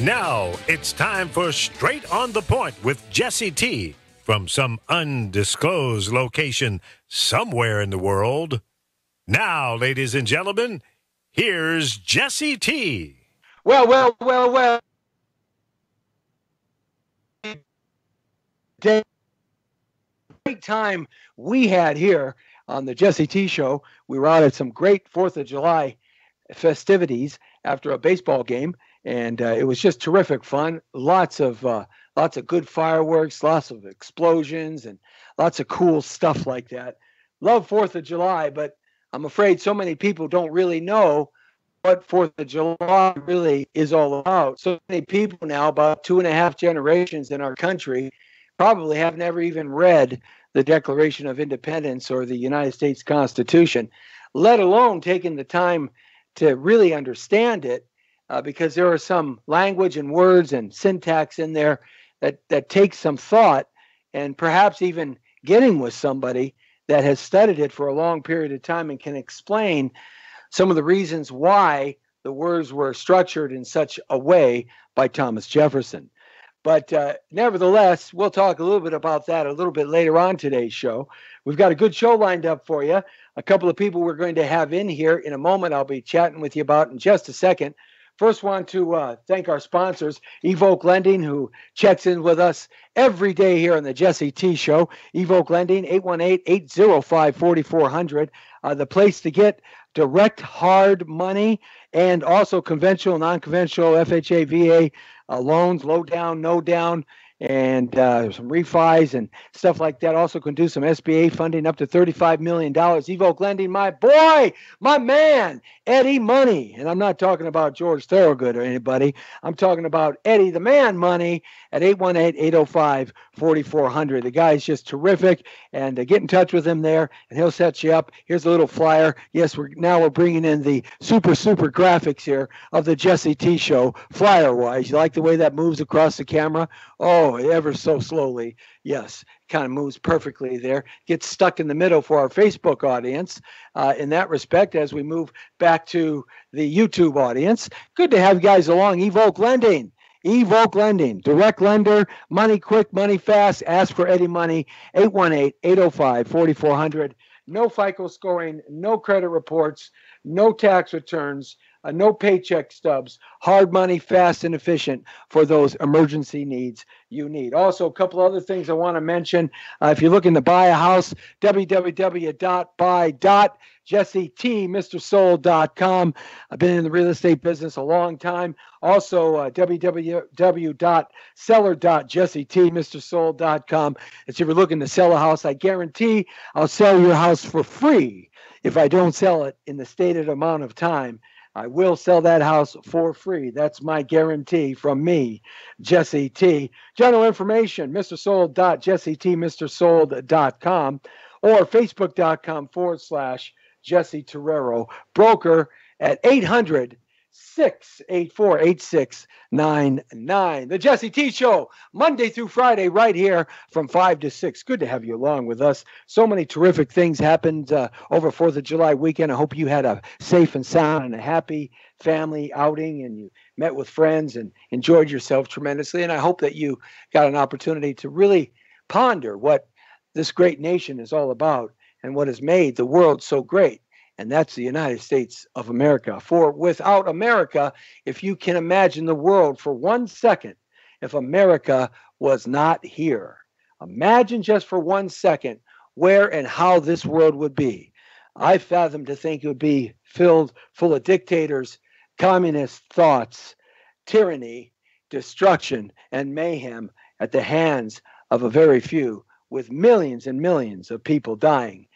Now it's time for Straight on the Point with Jesse T. from some undisclosed location somewhere in the world. Now, ladies and gentlemen, here's Jesse T. Well. Great time we had here on the Jesse T Show. We were out at some great 4th of July festivities after a baseball game, and it was just terrific fun. Lots of good fireworks, lots of explosions, and lots of cool stuff like that. Love 4th of July, but I'm afraid so many people don't really know what 4th of July really is all about. So many people now, about 2.5 generations in our country, probably have never even read the Declaration of Independence or the United States Constitution, let alone taking the time to really understand it, because there are some language and words and syntax in there that takes some thought, and perhaps even getting with somebody that has studied it for a long period of time and can explain some of the reasons why the words were structured in such a way by Thomas Jefferson. But nevertheless, we'll talk a little bit about that a little bit later on today's show. We've got a good show lined up for you. A couple of people we're going to have in here in a moment I'll be chatting with you about in just a second. First, want to thank our sponsors, Evoke Lending, who checks in with us every day here on the Jesse T Show. Evoke Lending, 818-805-4400. The place to get direct hard money and also conventional, non-conventional FHA, VA loans, low down, no down, and some refis and stuff like that. Also can do some SBA funding up to $35 million. Evoke Lending, my boy, my man, Eddie Money. And I'm not talking about George Thorogood or anybody. I'm talking about Eddie the Man Money at 818-805-4400. The guy's just terrific, and get in touch with him there, and he'll set you up. Here's a little flyer. Yes, we're bringing in the super graphics here of the Jesse T Show, flyer-wise. You like the way that moves across the camera? Oh, ever so slowly. Yes, kind of moves perfectly there. Gets stuck in the middle for our Facebook audience. In that respect, as we move back to the YouTube audience, good to have you guys along. Evoke Lending. Evoke Lending, direct lender, money quick, money fast. Ask for Eddie Money, 818-805-4400. No FICO scoring, no credit reports, no tax returns, no paycheck stubs. Hard money, fast and efficient for those emergency needs you need. Also, a couple other things I want to mention. If you're looking to buy a house, www.buy.jessetmrsold.com. I've been in the real estate business a long time. Also, www.seller.jessetmrsold.com. If you're looking to sell a house, I guarantee I'll sell your house for free. If I don't sell it in the stated amount of time, I will sell that house for free. That's my guarantee from me, Jesse T. General information, mrsold.jessetmrsold.com or facebook.com/Jesse Torrero, broker at 800-684-8699. The Jesse T Show, Monday through Friday, right here from 5 to 6. Good to have you along with us. So many terrific things happened over 4th of July weekend. I hope you had a safe and sound and a happy family outing, and you met with friends and enjoyed yourself tremendously. And I hope that you got an opportunity to really ponder what this great nation is all about and what has made the world so great. And that's the United States of America. For without America, if you can imagine the world for 1 second, if America was not here, imagine just for 1 second where and how this world would be. I fathom to think it would be full of dictators, communist thoughts, tyranny, destruction, and mayhem at the hands of a very few, with millions and millions of people dying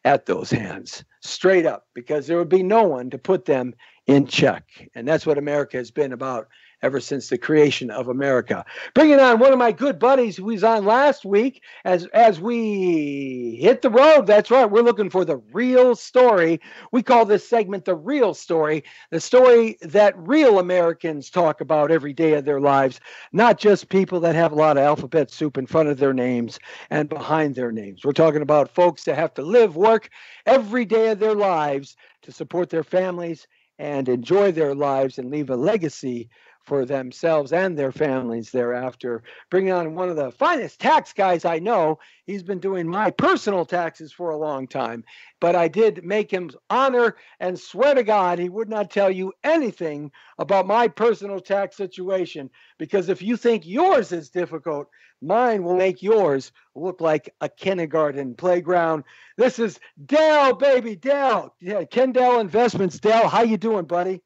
at those hands, straight up, because there would be no one to put them in check. And that's what America has been about ever since the creation of America. Bringing on one of my good buddies who was on last week as we hit the road. That's right. We're looking for the real story. We call this segment the real story, the story that real Americans talk about every day of their lives, not just people that have a lot of alphabet soup in front of their names and behind their names. We're talking about folks that have to live, work every day of their lives to support their families and enjoy their lives and leave a legacy for themselves and their families thereafter. Bringing on one of the finest tax guys I know. He's been doing my personal taxes for a long time, but I did make him honor and swear to God he would not tell you anything about my personal tax situation, because if you think yours is difficult, mine will make yours look like a kindergarten playground. This is Dale, baby, Dale. Yeah, Kendall Investments. Dale, how you doing, buddy?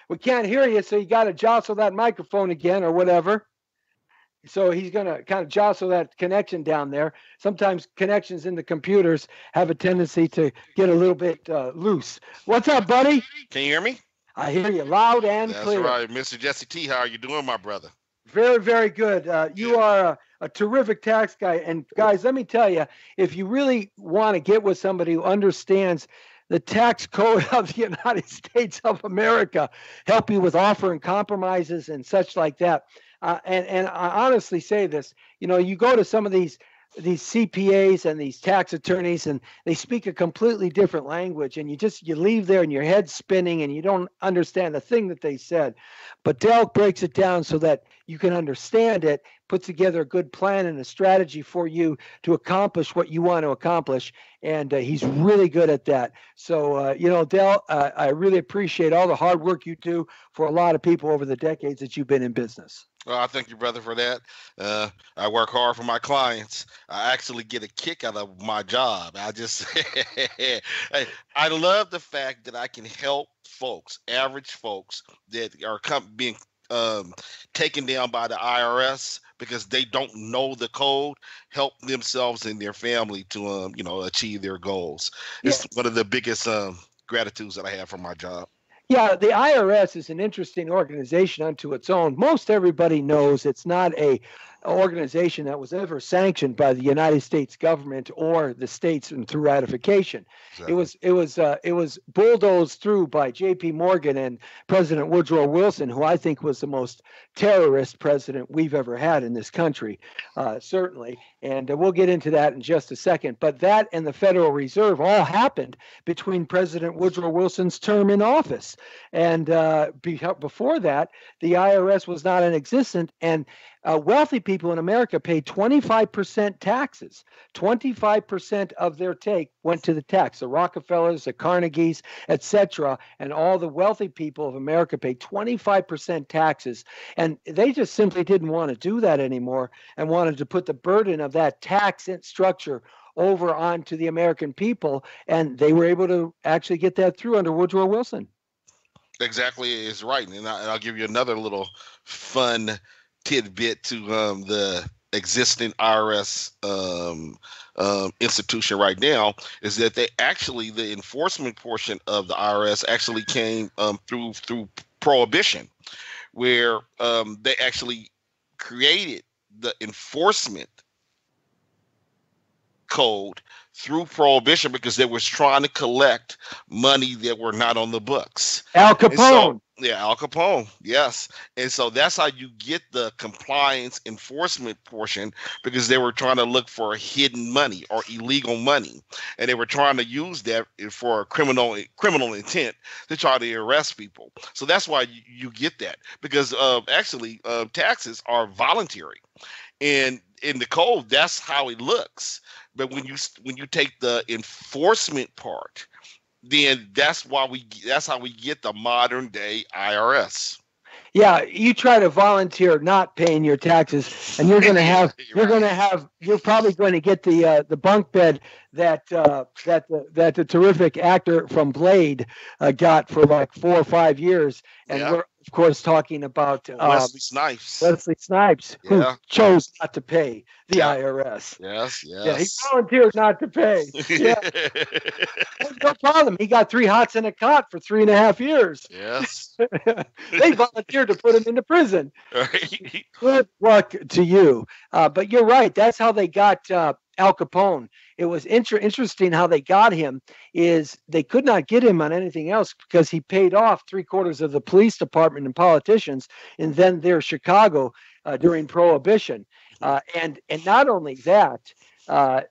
We can't hear you, so you got to jostle that microphone again or whatever. So he's going to kind of jostle that connection down there. Sometimes connections in the computers have a tendency to get a little bit loose. What's up, buddy? Can you hear me? I hear you loud and clear. That's right. Mr. Jesse T, how are you doing, my brother? Very, very good. You are a terrific tax guy. And guys, let me tell you, if you really want to get with somebody who understands the tax code of the United States of America, help you with offering compromises and such like that. And I honestly say this, you go to some of these CPAs and these tax attorneys, and they speak a completely different language, and you leave there and your head's spinning and you don't understand a thing that they said. But Dale breaks it down so that you can understand it, puts together a good plan and a strategy for you to accomplish what you want to accomplish, and he's really good at that. So, Dale, I really appreciate all the hard work you do for a lot of people over the decades that you've been in business. Well, I thank you, brother, for that. I work hard for my clients. I actually get a kick out of my job. I love the fact that I can help folks, average folks that are being taken down by the IRS because they don't know the code, help themselves and their family to achieve their goals. It's one of the biggest gratitudes that I have for my job. Yeah, the IRS is an interesting organization unto its own. Most everybody knows it's not an organization that was ever sanctioned by the United States government or the states and through ratification. Exactly. It was bulldozed through by J.P. Morgan and President Woodrow Wilson, who I think was the most terrorist president we've ever had in this country, certainly. And we'll get into that in just a second. But that and the Federal Reserve all happened between President Woodrow Wilson's term in office. And before that, the IRS was not in existence. And wealthy people in America paid 25% taxes. 25% of their take went to the tax. The Rockefellers, the Carnegies, etc., and all the wealthy people of America paid 25% taxes. And they just simply didn't want to do that anymore and wanted to put the burden of that tax structure over onto the American people. And they were able to actually get that through under Woodrow Wilson. Exactly is right. And I'll give you another little fun tidbit to the existing IRS institution right now is that the enforcement portion of the IRS actually came through prohibition, where they actually created the enforcement code through prohibition because they was trying to collect money that were not on the books. Al Capone. Al Capone. Yes. And so that's how you get the compliance enforcement portion, because they were trying to look for hidden money or illegal money. And they were trying to use that for a criminal intent to try to arrest people. So that's why you get that, because actually taxes are voluntary. And in the code, that's how it looks. But when you take the enforcement part, then that's how we get the modern day IRS. Yeah, you try to volunteer not paying your taxes, and you're going to have you're probably going to get the bunk bed that the terrific actor from Blade got for like 4 or 5 years, and we're of course talking about Wesley Snipes. Wesley Snipes, who chose not to pay the IRS. Yes. Yeah, he volunteered not to pay. Yeah, no problem. He got 3 hots in a cot for 3.5 years. Yes, they volunteered to put him into prison. Right. Good luck to you. But you're right. That's how they got Al Capone. It was interesting how they got him. Is they could not get him on anything else because he paid off 3/4 of the police department and politicians, and then their Chicago during Prohibition. And not only that,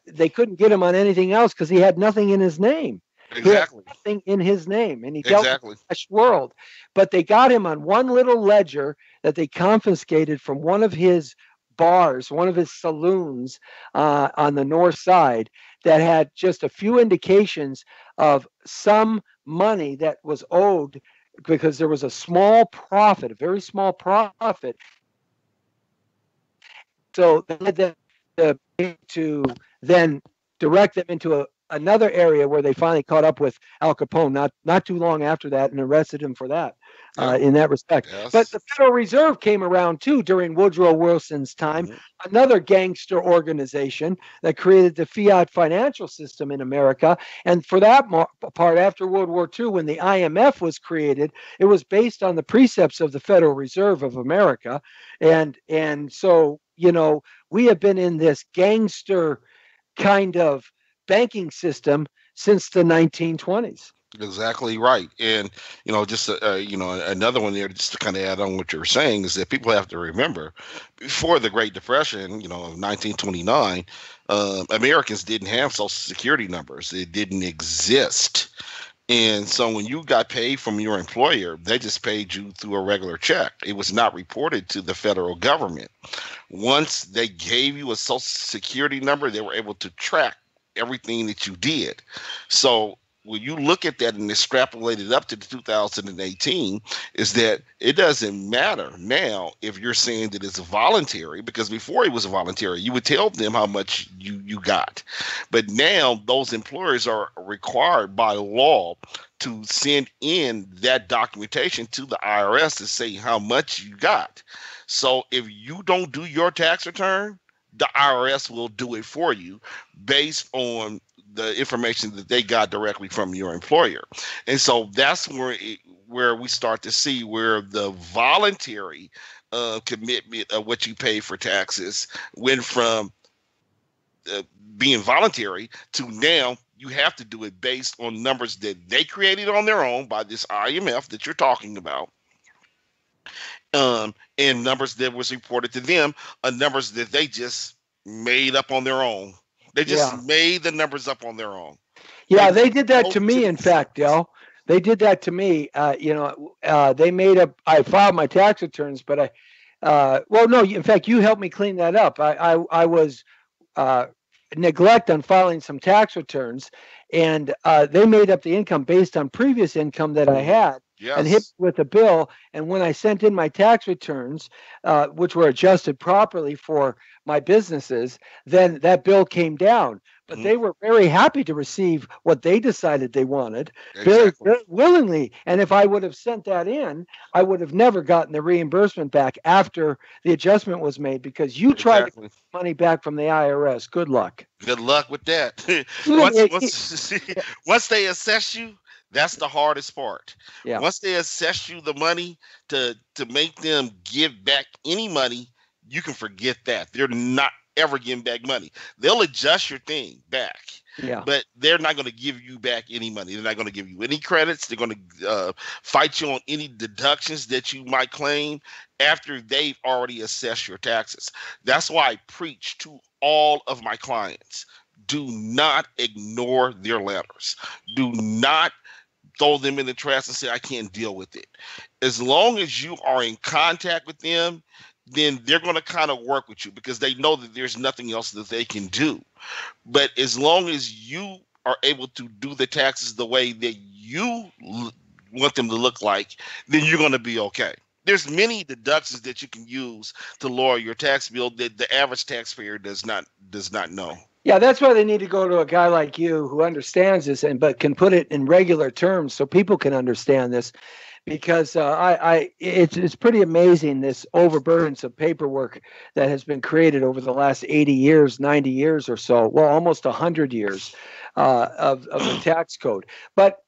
they couldn't get him on anything else because he had nothing in his name. He had Exactly. nothing in his name, and he dealt with Exactly. the cash world. But they got him on one little ledger that they confiscated from one of his bars, one of his saloons on the north side, that had just a few indications of some money that was owed because there was a small profit, a very small profit. So they had to then direct them into another area where they finally caught up with Al Capone not too long after that and arrested him for that Yep. in that respect. But Yes. the Federal Reserve came around too during Woodrow Wilson's time, Mhm. another gangster organization that created the fiat financial system in America. And for that part, after World War II, when the IMF was created, it was based on the precepts of the Federal Reserve of America. And so, we have been in this gangster kind of banking system since the 1920s. Exactly right. And just another one there, just to kind of add on what you're saying, is that people have to remember, before the Great Depression, of 1929, Americans didn't have Social Security numbers. It didn't exist. And so when you got paid from your employer, they just paid you through a regular check. It was not reported to the federal government. Once they gave you a Social Security number, they were able to track everything that you did. So when you look at that and extrapolate it up to 2018, is that it doesn't matter now if you're saying that it's voluntary, because before it was voluntary, you would tell them how much you got. But now those employers are required by law to send in that documentation to the IRS to say how much you got. So if you don't do your tax return, the IRS will do it for you based on the information that they got directly from your employer. And so that's where we start to see where the voluntary commitment of what you pay for taxes went from being voluntary to now you have to do it based on numbers that they created on their own by this IMF that you're talking about. And numbers that was reported to them are numbers that they just made up on their own. They just made the numbers up on their own. Yeah, they did that to me, in fact, Del. They did that to me. They made up, I filed my tax returns, but well, no, in fact, you helped me clean that up. I was neglect on filing some tax returns, and they made up the income based on previous income that I had. Yes. And hit with a bill. And when I sent in my tax returns, which were adjusted properly for my businesses, then that bill came down. But they were very happy to receive what they decided they wanted, very, very willingly. And if I would have sent that in, I would have never gotten the reimbursement back after the adjustment was made, because you tried to get money back from the IRS. Good luck. Good luck with that. Once they assess you, that's the hardest part. Yeah. Once they assess you the money to make them give back any money, you can forget that. They're not ever getting back money. They'll adjust your thing back. Yeah. But they're not going to give you back any money. They're not going to give you any credits. They're going to fight you on any deductions that you might claim after they've already assessed your taxes. That's why I preach to all of my clients. Do not ignore their letters. Do not throw them in the trash and say, I can't deal with it. As long as you are in contact with them, then they're going to kind of work with you because they know that there's nothing else that they can do. But as long as you are able to do the taxes the way that you want them to look like, then you're going to be okay. There's many deductions that you can use to lower your tax bill that the average taxpayer does not know. Yeah, that's why they need to go to a guy like you who understands this but can put it in regular terms so people can understand this. Because it's pretty amazing, this overburden of paperwork that has been created over the last 80 years, 90 years or so, well, almost 100 years of the tax code. But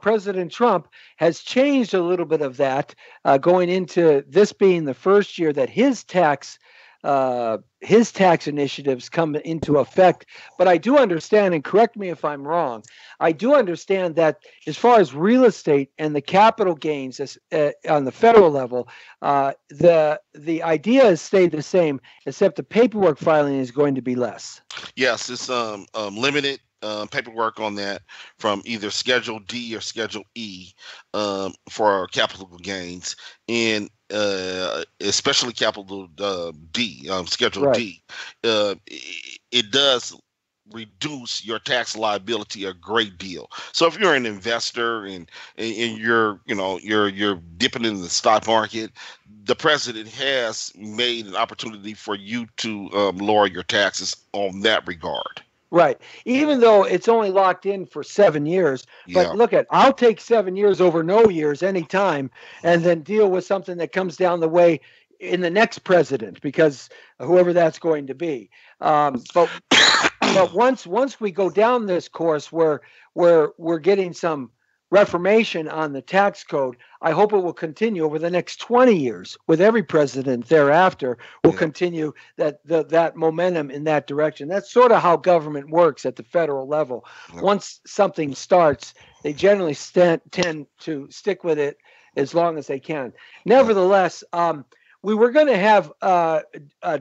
President Trump, has changed a little bit of that, going into this being the first year that his tax initiatives come into effect. But I do understand, and correct me if I'm wrong, I do understand that as far as real estate and the capital gains on the federal level, the idea has stayed the same, except the paperwork filing is going to be less. Yes, it's limited paperwork on that from either Schedule D or Schedule E for capital gains, and especially capital D, Schedule Right. D. It does reduce your tax liability a great deal. So if you're an investor and you're dipping into the stock market, the president has made an opportunity for you to lower your taxes on that regard. Right. Even though it's only locked in for 7 years. But Yeah. look I'll take 7 years over no years anytime, and then deal with something that comes down the way in the next president, because whoever that's going to be. But once we go down this course where we're getting some reformation on the tax code, I hope it will continue over the next 20 years with every president thereafter will Yeah. continue that momentum in that direction. That's sort of how government works at the federal level. Yeah. Once something starts, they generally tend to stick with it as long as they can. Nevertheless, we were going to have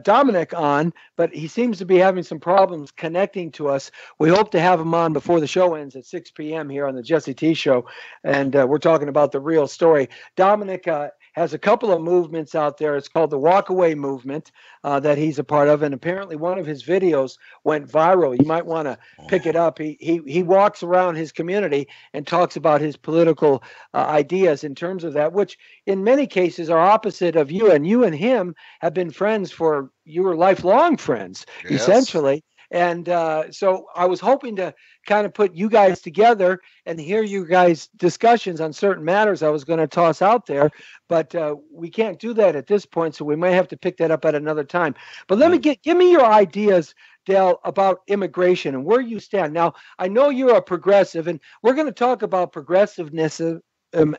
Dominic on, but he seems to be having some problems connecting to us. We hope to have him on before the show ends at 6 p.m. here on the Jesse T Show, and we're talking about the real story. Dominic has a couple of movements out there. It's called the Walkaway Movement that he's a part of, and apparently one of his videos went viral. You might want to pick it up. He walks around his community and talks about his political ideas in terms of that, which in many cases are opposite of you, and you and him have been friends for, you were lifelong friends, Yes. essentially. And so I was hoping to kind of put you guys together and hear you guys' discussions on certain matters I was going to toss out there, but we can't do that at this point, so we might have to pick that up at another time. But let me give me your ideas, Dale, about immigration and where you stand. Now, I know you're a progressive, and we're going to talk about progressiveness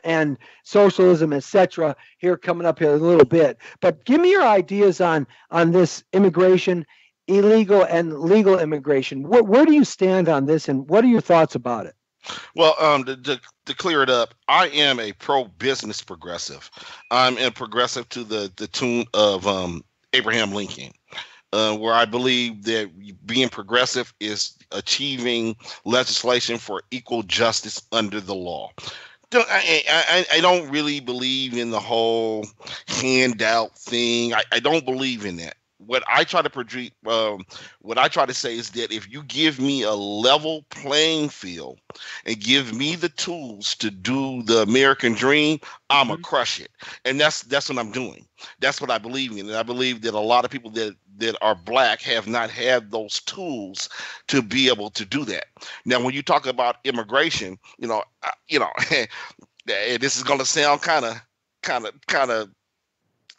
and socialism, etc., here coming up here in a little bit. But give me your ideas on this immigration, illegal and legal immigration. Where do you stand on this, and what are your thoughts about it? Well, to clear it up, I am a pro-business progressive. I'm a progressive to the tune of Abraham Lincoln, where I believe that being progressive is achieving legislation for equal justice under the law. I don't really believe in the whole handout thing. I don't believe in that. What I try to say is that if you give me a level playing field and give me the tools to do the American dream, I'm gonna crush it. And that's what I'm doing. That's what I believe in. And I believe that a lot of people that are black have not had those tools to be able to do that. Now, when you talk about immigration, this is gonna sound kind of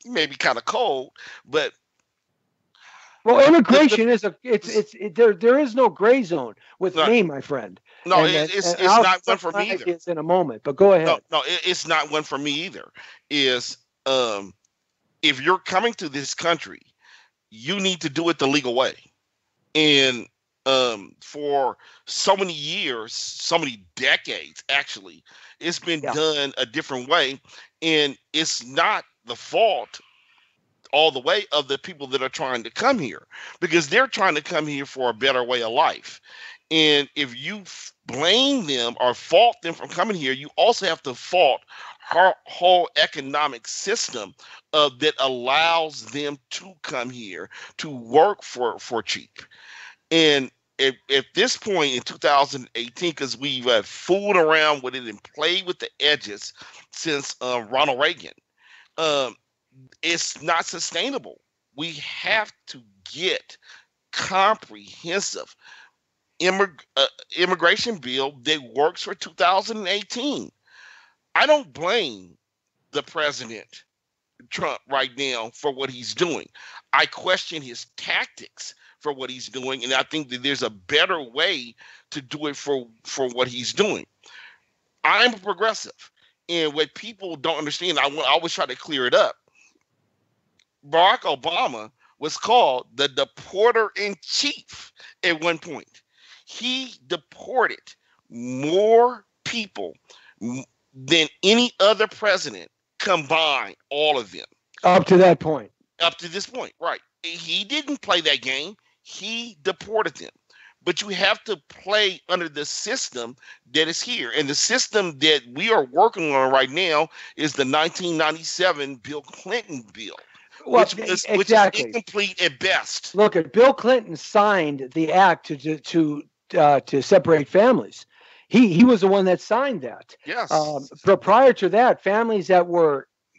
maybe kind of cold, but well, immigration there is no gray zone with me, my friend. No, and it's not one for me either. It's in a moment, but go ahead. No, it's not one for me either. Is if you're coming to this country, you need to do it the legal way. And for so many years, so many decades, actually, it's been done a different way, and it's not the fault all the way of the people that are trying to come here, because they're trying to come here for a better way of life. And if you blame them or fault them from coming here, you also have to fault our whole economic system that allows them to come here to work for cheap. And at this point in 2018, because we've fooled around with it and played with the edges since Ronald Reagan, it's not sustainable. We have to get comprehensive immigration bill that works for 2018. I don't blame the president, Trump, right now for what he's doing. I question his tactics for what he's doing, and I think that there's a better way to do it for what he's doing. I'm a progressive, and what people don't understand, I always try to clear it up. Barack Obama was called the deporter in chief at one point. He deported more people than any other president combined, all of them. Up to that point. Up to this point, right. He didn't play that game. He deported them. but you have to play under the system that is here. And the system that we are working on right now is the 1997 Bill Clinton bill, Well, which is incomplete at best. Look, Bill Clinton signed the act to separate families. He was the one that signed that. Yes. But prior to that, families that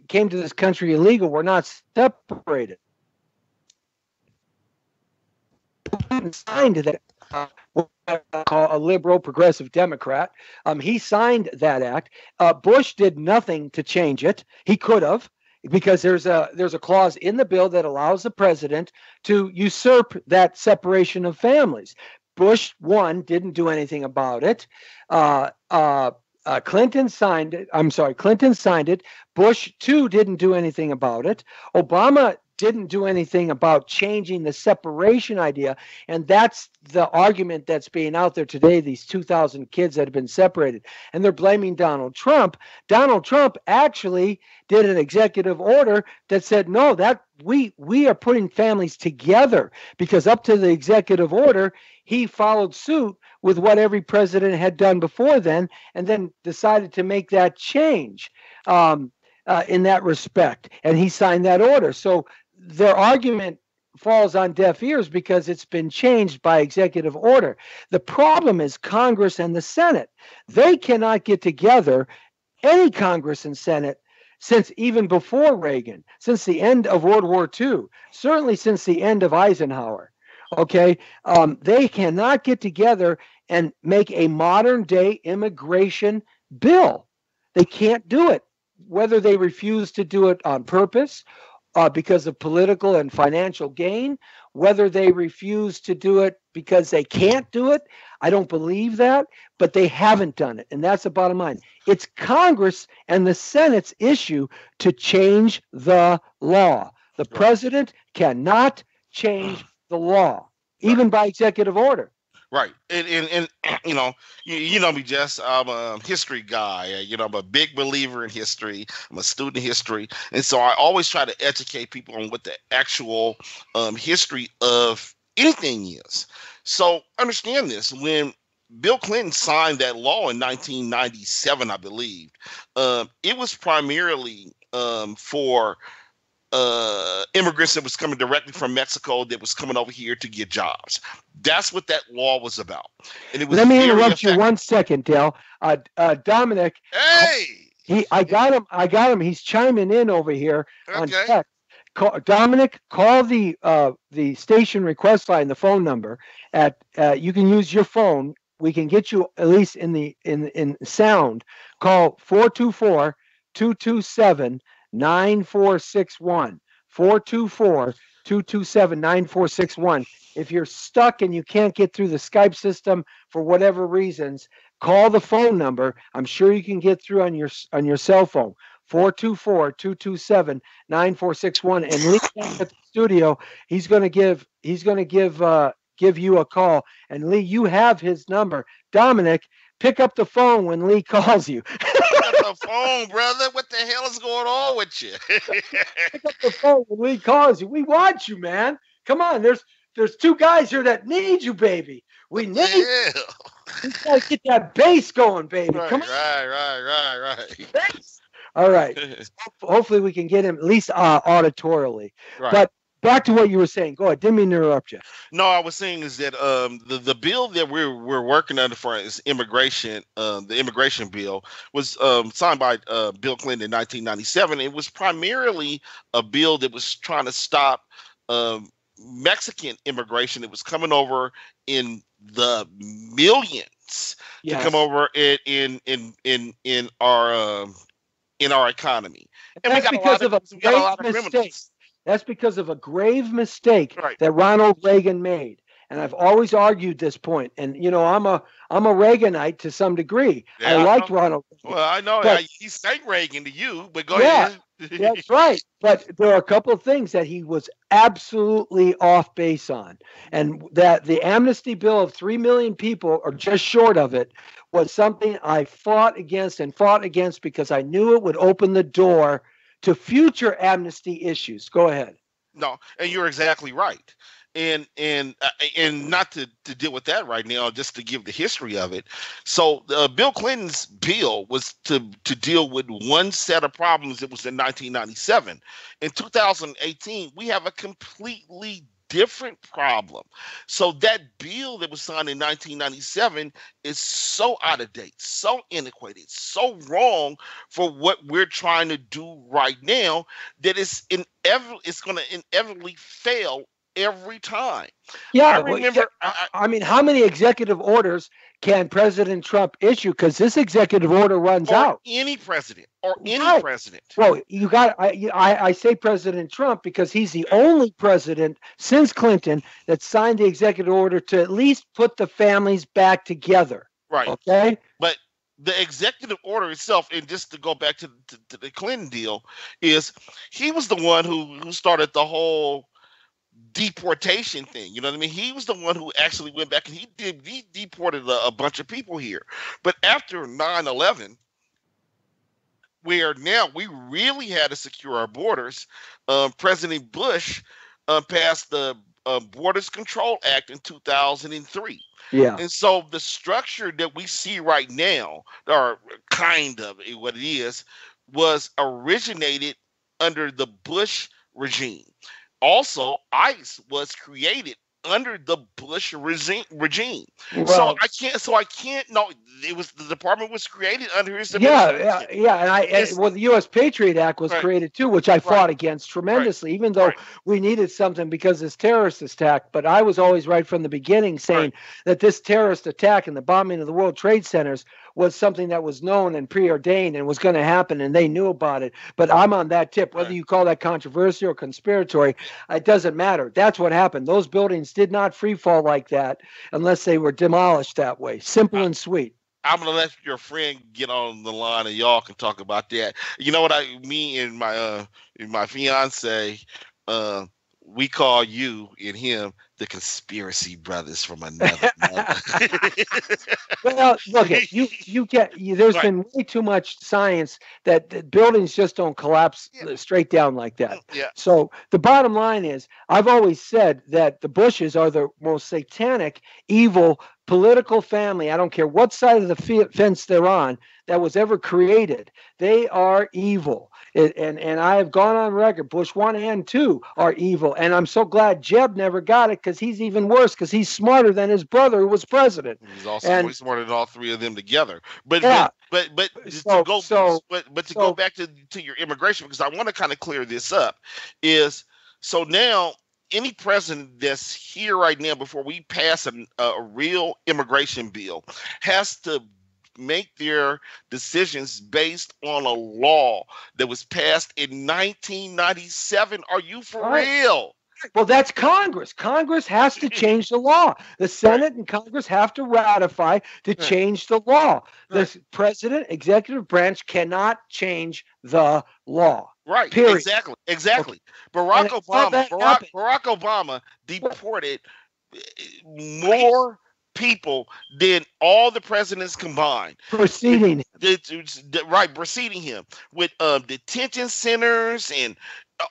came to this country illegal were not separated. Signed that. What I call a liberal progressive Democrat. He signed that act. Bush did nothing to change it. He could have, because there's a clause in the bill that allows the president to usurp that separation of families. Bush 1 didn't do anything about it. Clinton signed it. I'm sorry, Clinton signed it. Bush 2 didn't do anything about it. Obama didn't do anything about changing the separation idea. And that's the argument that's being out there today, these 2,000 kids that have been separated. And they're blaming Donald Trump. Donald Trump actually did an executive order that said, no, that we are putting families together, because up to the executive order, he followed suit with what every president had done before then, and then decided to make that change in that respect. And he signed that order. So their argument falls on deaf ears because it's been changed by executive order. The problem is Congress and the Senate. They cannot get together, any Congress and Senate, since even before Reagan, since the end of World War II, certainly since the end of Eisenhower. Okay, they cannot get together and make a modern day immigration bill. They can't do it, whether they refuse to do it on purpose because of political and financial gain, whether they refuse to do it because they can't do it. I don't believe that, but they haven't done it. And that's the bottom line. It's Congress and the Senate's issue to change the law. The president cannot change the law, even by executive order. Right. And you know me, Jess, I'm a history guy. I'm a big believer in history. I'm a student of history. And so I always try to educate people on what the actual history of anything is. So understand this. When Bill Clinton signed that law in 1997, I believe, it was primarily for immigrants that was coming directly from Mexico that was coming over here to get jobs. That's what that law was about. And it was. Let me interrupt you 1 second, Dale. Dominic. Hey. I got him. He's chiming in over here on text. Dominic, call the station request line, the phone number at. You can use your phone. We can get you at least in sound. Call 424-227-9461. 424-227-9461. If you're stuck and you can't get through the Skype system for whatever reasons, call the phone number. I'm sure you can get through on your cell phone. 424-227-9461. And Lee at the studio, he's going to give you a call. And Lee, you have his number. Dominic, pick up the phone when Lee calls you. The phone, brother. What the hell is going on with you? Pick up the phone when Lee calls you. We want you, man. Come on. There's two guys here that need you, baby. We need you. We gotta get that bass going, baby. Come on. Right. Bass. All right. Hopefully we can get him at least auditorily. Right. But back to what you were saying. Go ahead. Didn't mean to interrupt you. No, I was saying is that the bill that we're working under for is immigration. The immigration bill was signed by Bill Clinton in 1997. It was primarily a bill that was trying to stop Mexican immigration. It was coming over in the millions to come over in our economy. And that's because of a grave mistake. That's because of a grave mistake that Ronald Reagan made. And I've always argued this point. And I'm a Reaganite to some degree. Yeah, I liked Ronald Reagan. Well, I know he sang Reagan to you, but go ahead. That's right. But there are a couple of things that he was absolutely off base on. And that the amnesty bill of 3 million people, or just short of it, was something I fought against because I knew it would open the door to future amnesty issues. Go ahead. No, and you're exactly right. and not to deal with that right now, just to give the history of it. So Bill Clinton's bill was to deal with one set of problems that was in 1997. In 2018, we have a completely different problem. So that bill that was signed in 1997 is so out of date, so antiquated, so wrong for what we're trying to do right now that it's going to inevitably fail every time. Yeah, I remember. I mean, how many executive orders can President Trump issue? Because this executive order runs out. Any president, or any Right. president. Well, you got. I say President Trump because he's the only president since Clinton that signed the executive order to at least put the families back together. Right. Okay. But the executive order itself, and just to go back to the Clinton deal, is he was the one who started the whole deportation thing. You know what I mean? He was the one who actually went back and he deported a bunch of people here. But after 9/11, where now we really had to secure our borders, President Bush passed the Borders Control Act in 2003. Yeah. And so the structure that we see right now, or kind of what it is, was originated under the Bush regime. Also, ICE was created under the Bush regime. Well, So I can't know. It was, the department was created under his administration. Yeah. And the U.S. Patriot Act was created too, which I fought against tremendously, even though we needed something because this terrorist attack. But I was always right from the beginning saying that this terrorist attack and the bombing of the World Trade Centers was something that was known and preordained and was going to happen, and they knew about it. But I'm on that tip. Whether you call that controversial or conspiratory, it doesn't matter. That's what happened. Those buildings did not free fall like that unless they were demolished that way. Simple and sweet. I'm gonna let your friend get on the line, and y'all can talk about that. You know what me and my fiance, we call you and him the conspiracy brothers from another mother. Well, look, there's been way too much science that buildings just don't collapse straight down like that. Yeah. So the bottom line is, I've always said that the Bushes are the most satanic, evil political family. I don't care what side of the fence they're on that was ever created. They are evil. And I have gone on record, Bush 1 and 2 are evil. And I'm so glad Jeb never got it, because he's even worse, because he's smarter than his brother who was president. He's also way smarter than all three of them together. But to go back to your immigration, because I want to kind of clear this up, is so now any president that's here right now, before we pass a real immigration bill, has to make their decisions based on a law that was passed in 1997. Are you for real? Well, that's Congress. Congress has to change the law. The Senate and Congress have to ratify to change the law. The president, executive branch, cannot change the law. Right. Period. Exactly. Okay. Barack Obama deported more people than all the presidents combined. Preceding him with detention centers and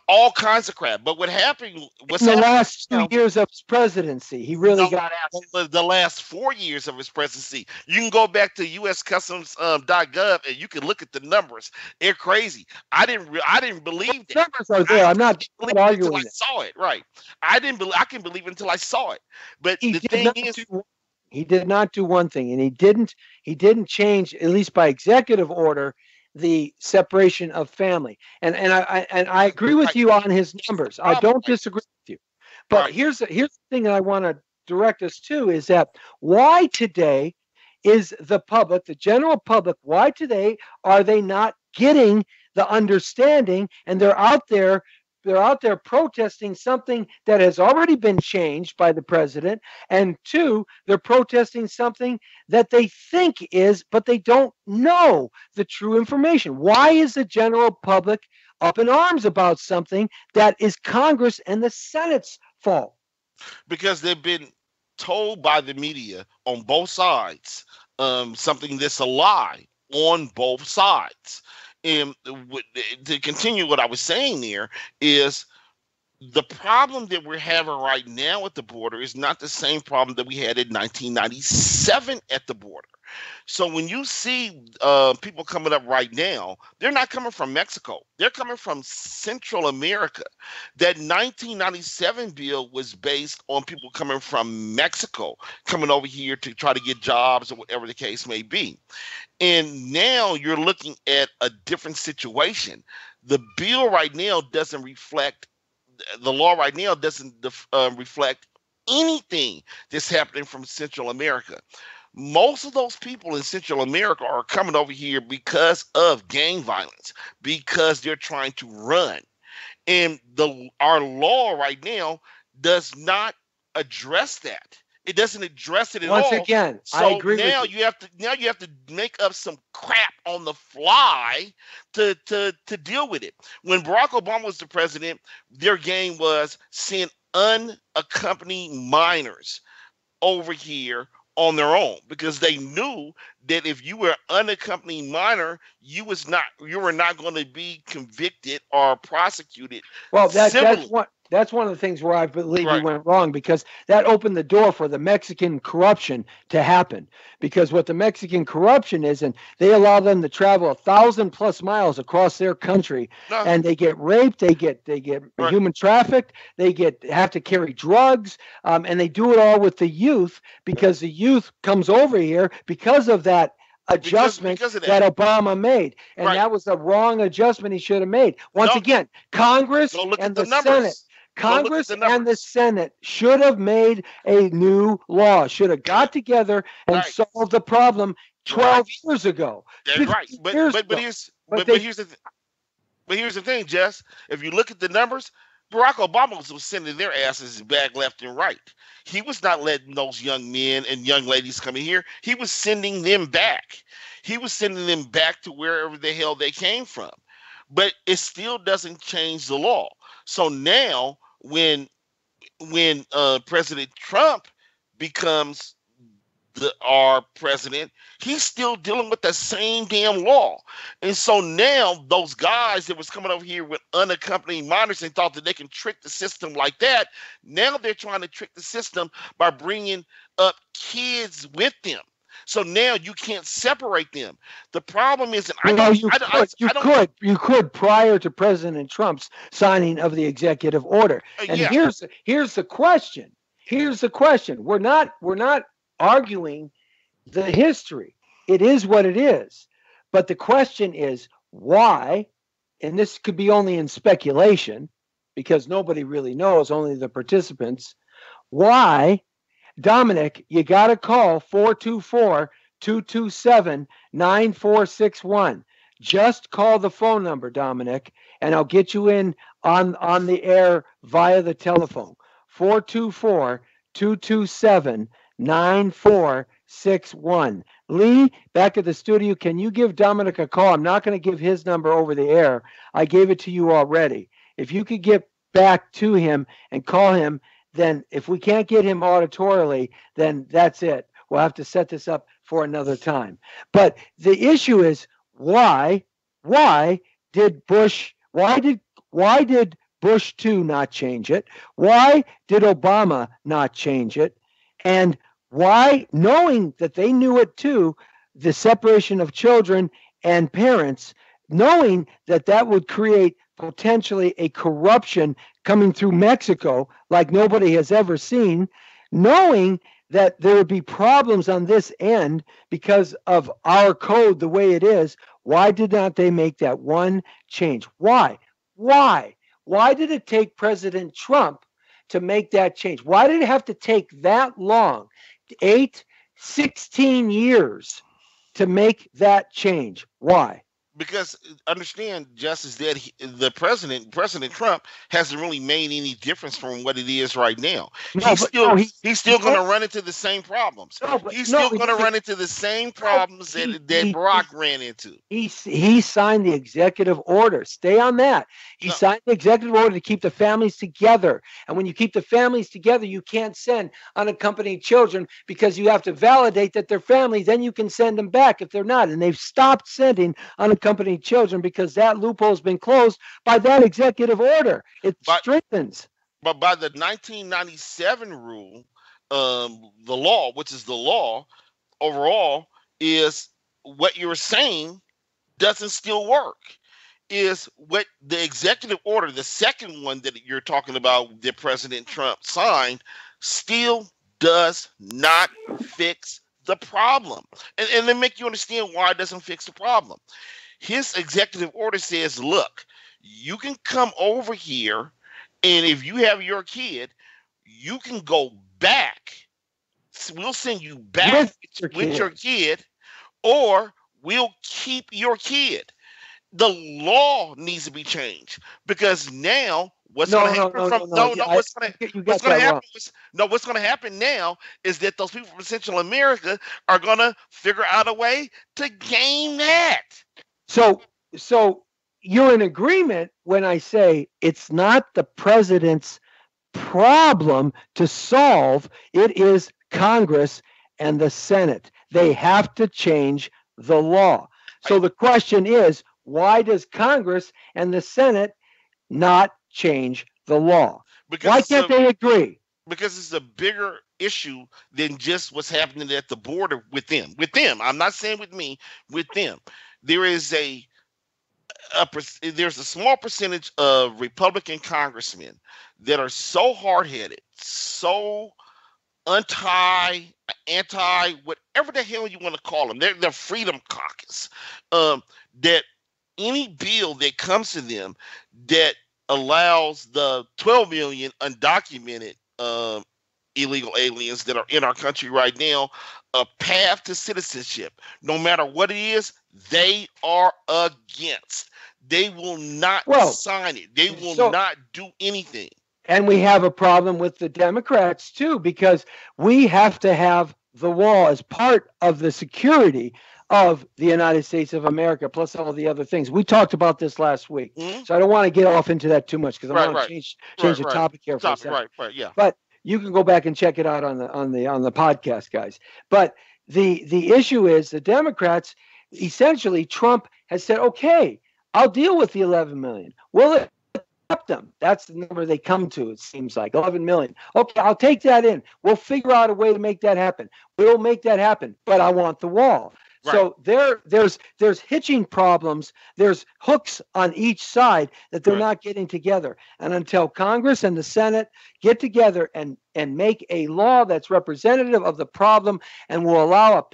all kinds of crap. But what happened was in the last 2 years of his presidency, he really got after the last 4 years of his presidency. You can go back to USCustoms.gov and you can look at the numbers. They're crazy. I didn't believe that. Numbers are there. I'm not arguing until I saw it. Right. I can believe it until I saw it. But the thing is, he did not do one thing, and he didn't change, at least by executive order, the separation of family. And I agree with you on his numbers. I don't disagree with you. But here's the thing that I want to direct us to, is that why today is the public, the general public, why today are they not getting the understanding, and they're out there protesting something that has already been changed by the president, and two, they're protesting something that they think is, but they don't know the true information. Why is the general public up in arms about something that is Congress and the Senate's fault? Because they've been told by the media on both sides something that's a lie on both sides. And to continue what I was saying there is, The problem that we're having right now at the border is not the same problem that we had in 1997 at the border. So when you see people coming up right now, they're not coming from Mexico. They're coming from Central America. That 1997 bill was based on people coming from Mexico, coming over here to try to get jobs or whatever the case may be. And now you're looking at a different situation. The bill right now doesn't reflect, the law right now doesn't reflect anything that's happening from Central America. Most of those people in Central America are coming over here because of gang violence, because they're trying to run. And our law right now does not address that. It doesn't address it at all. Once again, so I agree now with you. you have to make up some crap on the fly to deal with it. When Barack Obama was the president, their game was send unaccompanied minors over here on their own, because they knew that if you were unaccompanied minor, you were not going to be convicted or prosecuted. Well, that's one of the things where I believe Right. you went wrong, because that opened the door for the Mexican corruption to happen. Because what the Mexican corruption is, and they allow them to travel 1,000+ miles across their country, No. and they get raped, they get Right. human trafficked, they have to carry drugs, and they do it all with the youth, because the youth comes over here because of that adjustment because of that that. Obama made, and Right. that was the wrong adjustment he should have made. Once No. again, Congress Go look and at the the numbers. Senate. Congress and the Senate should have made a new law, should have got together and Right. solved the problem 12 years ago. That's right. 15 But years but ago. here's the thing, Jess. If you look at the numbers, Barack Obama was sending their asses back left and right. He was not letting those young men and young ladies come in here. He was sending them back. He was sending them back to wherever the hell they came from. But it still doesn't change the law. So now when President Trump becomes our president, he's still dealing with the same damn law. And so now those guys that was coming over here with unaccompanied minors and thought that they can trick the system like that, now they're trying to trick the system by bringing up kids with them. So now you can't separate them. The problem is, you could prior to President Trump's signing of the executive order. And yeah. here's the question. Here's the question. We're not arguing the history. It is what it is. But the question is why, and this could be only in speculation because nobody really knows, only the participants, why. Dominic, you got to call 424-227-9461. Just call the phone number, Dominic, and I'll get you in on the air via the telephone. 424-227-9461. Lee, back at the studio, can you give Dominic a call? I'm not going to give his number over the air. I gave it to you already. If you could get back to him and call him, then if we can't get him auditorially, then that's it. We'll have to set this up for another time. But the issue is why did Bush 2 not change it? Why did Obama not change it? And why, knowing that they knew it too, the separation of children and parents, knowing that that would create potentially a corruption coming through Mexico like nobody has ever seen, knowing that there would be problems on this end because of our code the way it is, why did not they make that one change? Why? Why did it take President Trump to make that change? Why did it have to take that long, 16 years to make that change? Why? Because understand, Justice, that President Trump hasn't really made any difference from what it is right now. He's still going to run into the same problems. He's still going to run into the same problems that Barack ran into. He signed the executive order. Stay on that. He signed the executive order to keep the families together. And when you keep the families together, you can't send unaccompanied children because you have to validate that they're family. Then you can send them back if they're not. And they've stopped sending unaccompanied children because that loophole has been closed by that executive order. It strengthens. But by the 1997 rule, the law, which is the law overall, is what you're saying doesn't still work. Is what the executive order, the second one that you're talking about that President Trump signed, still does not fix the problem. And let me make you understand why it doesn't fix the problem. His executive order says, look, you can come over here, and if you have your kid, you can go back. We'll send you back with your kid, or we'll keep your kid. The law needs to be changed, because now what's going to happen now is that those people from Central America are going to figure out a way to gain that. So you're in agreement when I say it's not the president's problem to solve. It is Congress and the Senate. They have to change the law. So the question is, why does Congress and the Senate not change the law? Why can't they agree? Because it's a bigger issue than just what's happening at the border with them. With them, I'm not saying with me. With them, there is there's a small percentage of Republican congressmen that are so hard-headed, so anti, whatever the hell you want to call them. They're Freedom Caucus. That any bill that comes to them that allows the 12 million undocumented illegal aliens that are in our country right now a path to citizenship, no matter what it is, they are against. They will not sign it. They will not do anything. And we have a problem with the Democrats too, because we have to have the wall as part of the security of the United States of America, plus all the other things. We talked about this last week, so I don't want to get off into that too much, because I want to change the topic here for a second. Yeah. But you can go back and check it out on the podcast, guys. But the issue is the Democrats, essentially, Trump has said, okay, I'll deal with the 11 million. We'll accept them. That's the number they come to, it seems like, 11 million. Okay, I'll take that in. We'll figure out a way to make that happen. We'll make that happen, but I want the wall. Right. So there's hitching problems. There's hooks on each side that they're not getting together. And until Congress and the Senate get together and make a law that's representative of the problem and will allow a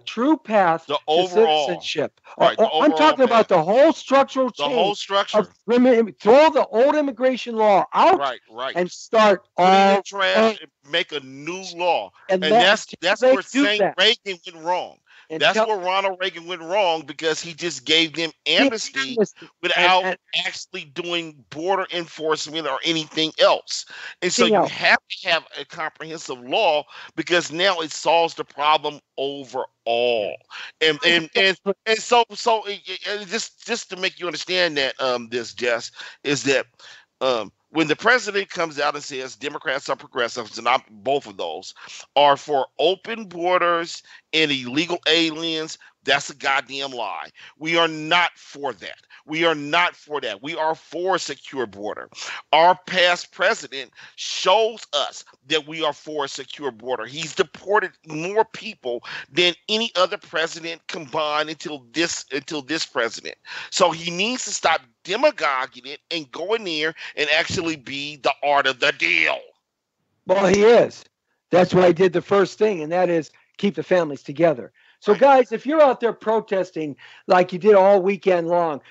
true path to citizenship. I'm talking about the whole structural change. The whole structure. Throw the old immigration law out and start all trash and make a new law. And that's where Reagan went wrong. That's where Ronald Reagan went wrong, because he just gave them amnesty without actually doing border enforcement or anything else. And so you have to have a comprehensive law, because now it solves the problem overall. And so just to make you understand that this, Jess, is that when the president comes out and says Democrats are progressives, and both of those are for open borders and illegal aliens, that's a goddamn lie. We are not for that. We are not for that. We are for a secure border. Our past president shows us that we are for a secure border. He's deported more people than any other president combined until this president. So he needs to stop demagoguing it and go in there and actually be the art of the deal. Well, he is. That's why he did the first thing, and that is keep the families together. So, guys, if you're out there protesting like you did all weekend long,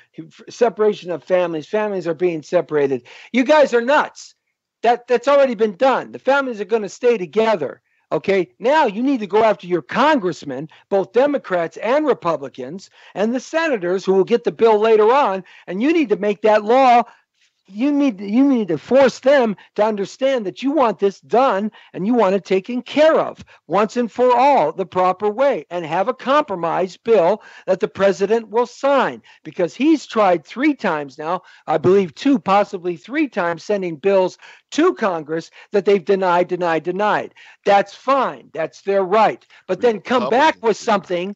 separation of families are being separated, you guys are nuts. That's already been done. The families are going to stay together. Okay, now you need to go after your congressmen, both Democrats and Republicans, and the senators who will get the bill later on, and you need to make that law. You need to force them to understand that you want this done and you want it taken care of once and for all the proper way, and have a compromise bill that the president will sign, because he's tried 3 times now, I believe 2, possibly 3 times, sending bills to Congress that they've denied. That's fine. That's their right. But then come back with something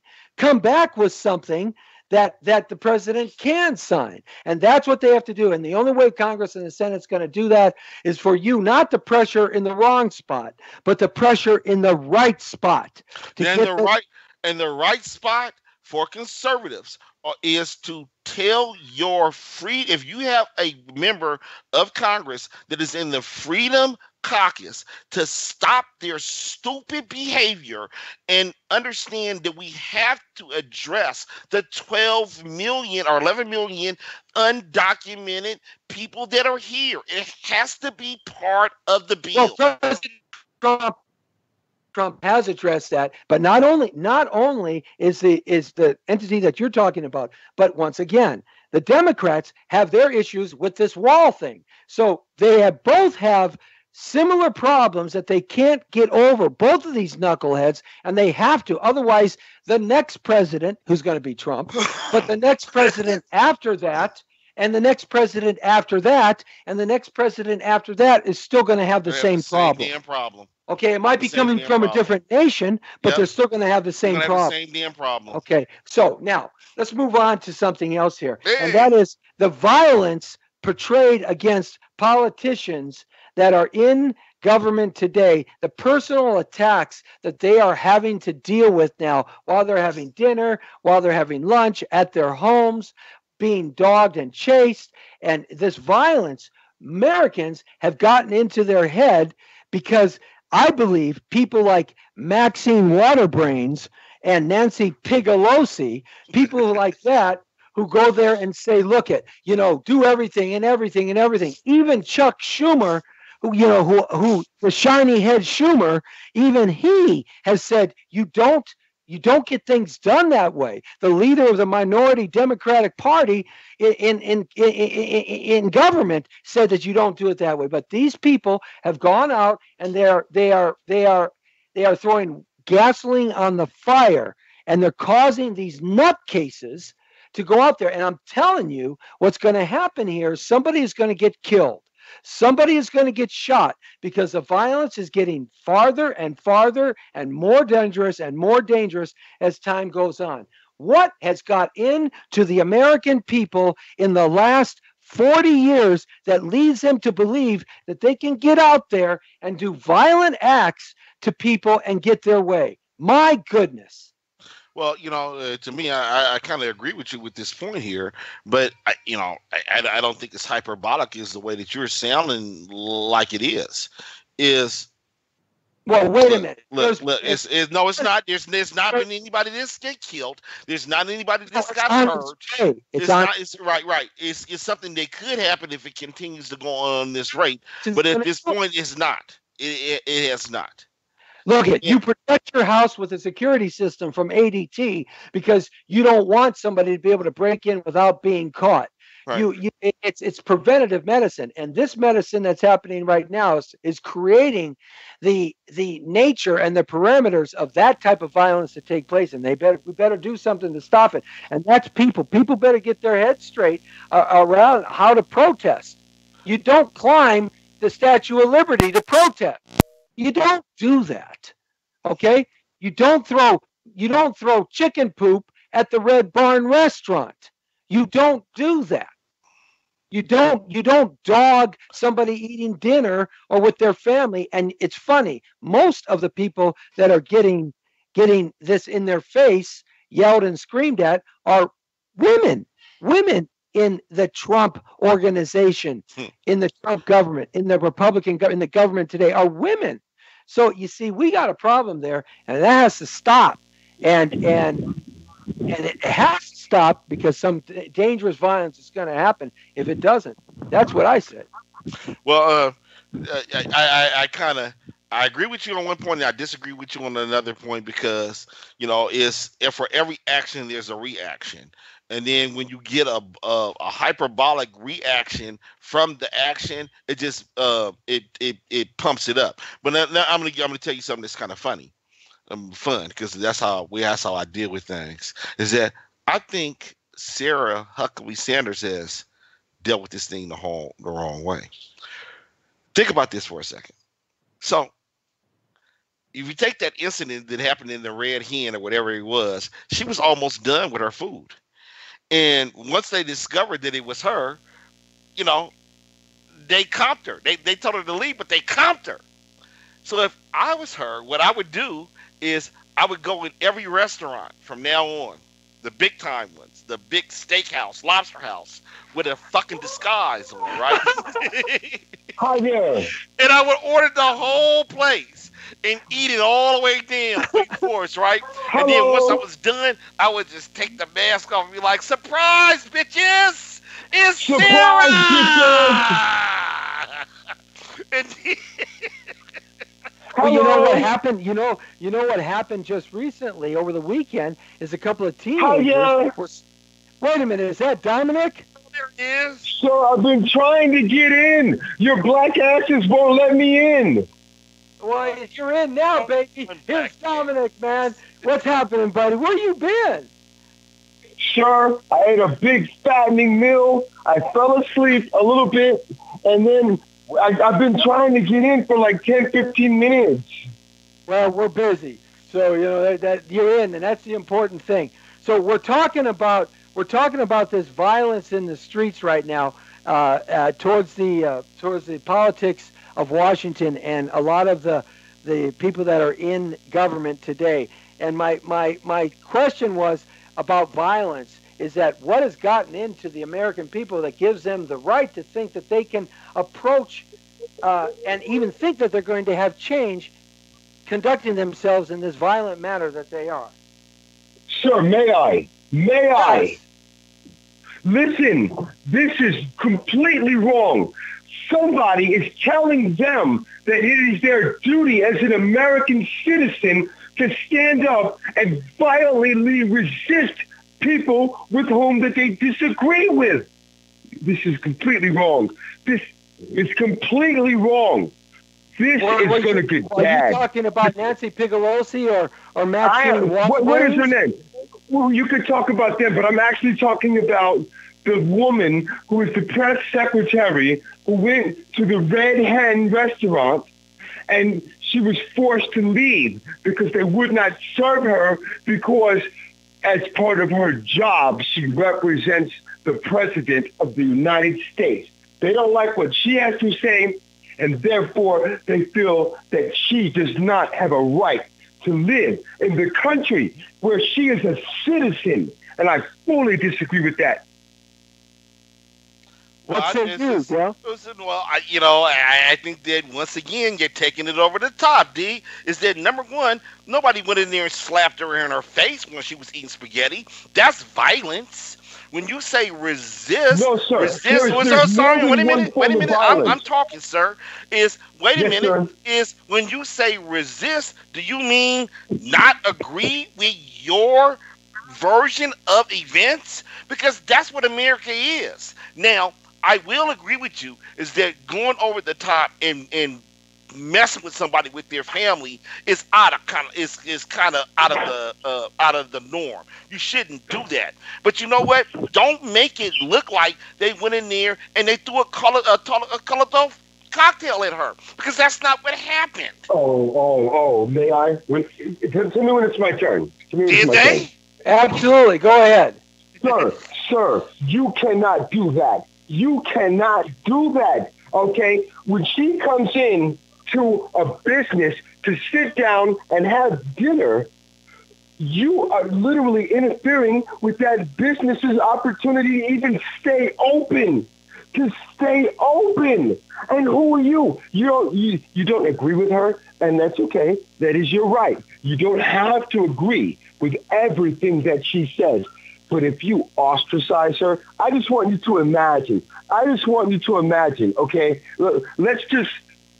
that the president can sign. And that's what they have to do. And the only way Congress and the Senate's going to do that is for you not to pressure in the wrong spot, but to pressure in the right spot. Then the right spot for conservatives is to tell your if you have a member of Congress that is in the Freedom Caucus, to stop their stupid behavior and understand that we have to address the 12 million or 11 million undocumented people that are here. It has to be part of the bill. Well, President Trump has addressed that, but not only is the entity that you're talking about, but once again, the Democrats have their issues with this wall thing. So they both have similar problems that they can't get over, both of these knuckleheads, and they have to. Otherwise, the next president, who's going to be Trump, but the next president after that, and the next president after that, and the next president after that is still going to have the same problem. Okay, it might be coming from a different nation, but they're still going to have the same problem. Same damn problem. Okay, so now let's move on to something else here, and that is the violence portrayed against politicians that are in government today, the personal attacks that they are having to deal with now while they're having dinner, while they're having lunch at their homes, being dogged and chased, and this violence, Americans have gotten into their head because I believe people like Maxine Waterbrains and Nancy Pelosi, people like that, who go there and say, look do everything and everything and everything. Even Chuck Schumer, who the shiny head Schumer, even he has said, you don't get things done that way. The leader of the minority Democratic Party in government said that you don't do it that way. But these people have gone out and they are throwing gasoline on the fire, and they're causing these nutcases to go out there. And I'm telling you, what's going to happen here is somebody is going to get killed. Somebody is going to get shot because the violence is getting farther and farther and more dangerous as time goes on. What has got into the American people in the last 40 years that leads them to believe that they can get out there and do violent acts to people and get their way? My goodness. Well, to me, I kind of agree with you with this point here, but I don't think it's hyperbolic is the way that you're sounding like it is. Well, wait a minute. It's not. There's not been anybody that's get killed. There's not anybody that's got hurt. Right. It's something that could happen if it continues to go on this rate, but at this point, it's not. It has not. Look, you protect your house with a security system from ADT because you don't want somebody to be able to break in without being caught. Right. It's preventative medicine, and this medicine that's happening right now is creating the nature and the parameters of that type of violence to take place, and we better do something to stop it. And that's people. People better get their heads straight around how to protest. You don't climb the Statue of Liberty to protest. You don't do that, okay? You don't throw chicken poop at the Red Barn restaurant. You don't do that. You don't dog somebody eating dinner or with their family. And it's funny, most of the people that are getting this in their face, yelled and screamed at, are women in the Trump organization, in the Trump government, in the Republican government, in the government today are women. So you see, we got a problem there, and that has to stop. And it has to stop because some dangerous violence is going to happen if it doesn't. That's what I said. Well, I agree with you on one point, and I disagree with you on another point because for every action there's a reaction. And then when you get a hyperbolic reaction from the action, it just it pumps it up. But now I'm gonna tell you something that's kind of funny, fun because that's how I deal with things. Is that I think Sarah Huckabee Sanders has dealt with this thing the wrong way. Think about this for a second. So if you take that incident that happened in the Red Hen or whatever it was, she was almost done with her food. And once they discovered that it was her, you know, they comped her. They told her to leave, but they comped her. So if I was her, what I would do is I would go in every restaurant from now on, the big time ones, the big steakhouse, lobster house, with a fucking disguise on, right? Hi there. And I would order the whole place and eat it all the way down, big course, right? And then once I was done, I would just take the mask off and be like, "Surprise, bitches! It's Surprise, Sarah!" And then, Well, you know what happened? You know what happened just recently over the weekend is a couple of teenagers. Wait a minute, is that Dominic? there it is. Sir, I've been trying to get in. Your black asses won't let me in. Well, you're in now, baby. Here's Dominic, man. What's happening, buddy? Where you been? Sir, I ate a big fattening meal. I fell asleep a little bit, and then I've been trying to get in for like 10, 15 minutes. Well, we're busy, so you know that you're in, and that's the important thing. So we're talking about this violence in the streets right now towards the politics of Washington and a lot of the people that are in government today. And my question was about violence. Is that what has gotten into the American people that gives them the right to think that they can approach and even think that they're going to have change conducting themselves in this violent manner that they are? Sir, may I? May I? Yes. Listen, this is completely wrong. Somebody is telling them that it is their duty as an American citizen to stand up and violently resist people with whom that they disagree with. This is completely wrong. This is completely wrong. This is going to get bad. Are you talking about Nancy Pelosi or Maxine Waters? What is her name? Well, you could talk about them, but I'm actually talking about the woman who is the press secretary who went to the Red Hen restaurant and she was forced to leave because they would not serve her because as part of her job, she represents the President of the United States. They don't like what she has to say, and therefore they feel that she does not have a right to live in the country where she is a citizen, and I fully disagree with that. What's your view, bro? Well, I think that once again you're taking it over the top. D is that number one, nobody went in there and slapped her in her face when she was eating spaghetti. That's violence. When you say resist, no, sir. Resist. Wait a minute. I'm talking, sir. Wait a minute. Sir. Is when you say resist, do you mean not agree with your version of events? Because that's what America is now. I will agree with you is that going over the top and messing with somebody with their family is kind of out of the norm. You shouldn't do that. But you know what? Don't make it look like they went in there and they threw a Molotov cocktail at her, because that's not what happened. Oh, may I? Tell me when it's my turn. Did they? Absolutely. Go ahead. Sir, you cannot do that. You cannot do that, okay? When she comes in to a business to sit down and have dinner, you are literally interfering with that business's opportunity to even stay open. To stay open. And who are you? You don't agree with her, and that's okay. That is your right. You don't have to agree with everything that she says. But if you ostracize her, I just want you to imagine. Okay? Let's just,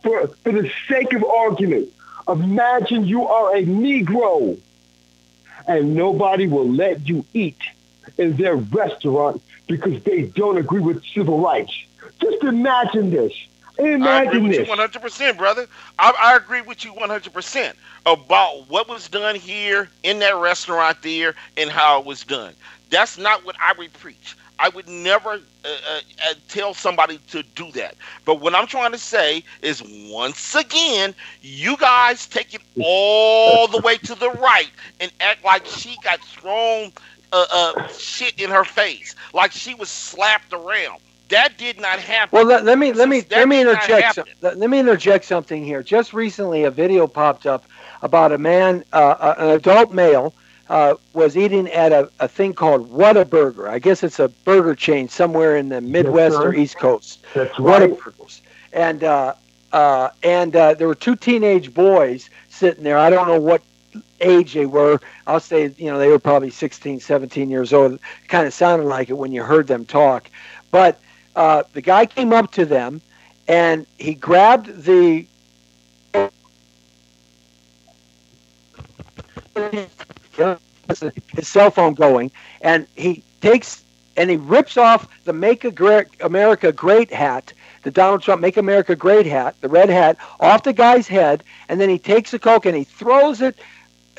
for the sake of argument, imagine you are a Negro and nobody will let you eat in their restaurant because they don't agree with civil rights. Just imagine this. I agree with you 100%, brother. I agree with you 100% about what was done here in that restaurant there and how it was done. That's not what I would preach. I would never tell somebody to do that. But what I'm trying to say is, once again, you guys take it all the way to the right and act like she got thrown shit in her face, like she was slapped around. That did not happen. Well, let me interject. Let me interject something here. Just recently, a video popped up about a man, an adult male, was eating at a thing called Whataburger. I guess it's a burger chain somewhere in the Midwest or East Coast. That's right. Whataburgers. And there were two teenage boys sitting there. I don't know what age they were. I'll say, they were probably 16, 17 years old. It kind of sounded like it when you heard them talk. But the guy came up to them, and he grabbed his cell phone going, and he rips off the Make America Great hat, the Donald Trump Make America Great hat, the red hat, off the guy's head, and then he takes the Coke and he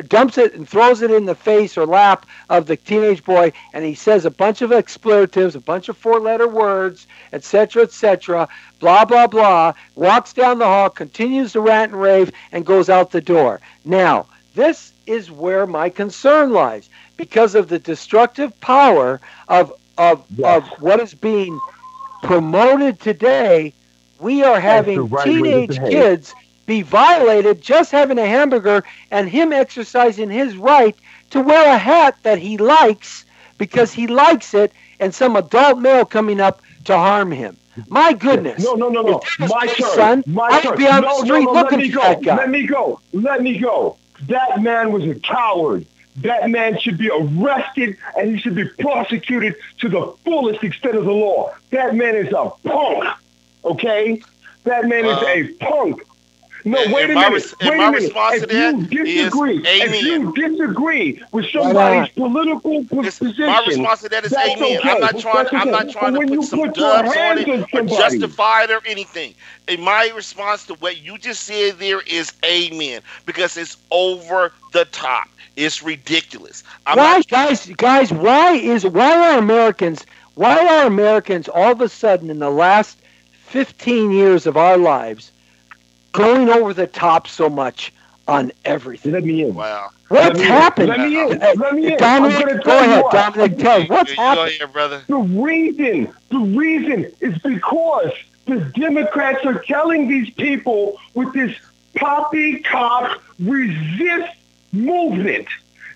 dumps it and throws it in the face or lap of the teenage boy, and he says a bunch of expletives, a bunch of four-letter words, etc., blah, blah, blah, walks down the hall, continues to rant and rave, and goes out the door. Now, this is where my concern lies, because of the destructive power of what is being promoted today. We are having teenage kids be violated just having a hamburger, and him exercising his right to wear a hat that he likes because he likes it, and some adult male coming up to harm him. My goodness. No. My turn. Son, My turn. I'd be on the street looking for that guy. Let me go. That man was a coward. That man should be arrested, and he should be prosecuted to the fullest extent of the law. That man is a punk, okay? That man is a punk. No, wait a minute. My response to that is amen. If you disagree with somebody's political position, my response to that is amen. Okay. I'm not trying to put some dubs on it or justify it or anything. And my response to what you just said there is amen, because it's over the top. It's ridiculous. Guys, why are Americans all of a sudden in the last 15 years of our lives going over the top so much on everything? Let me in. Wow. What's happened? Let me in. Dominic, go ahead. Dominic, tell us what's happened. Here, brother. The reason is because the Democrats are telling these people with this poppycock resist movement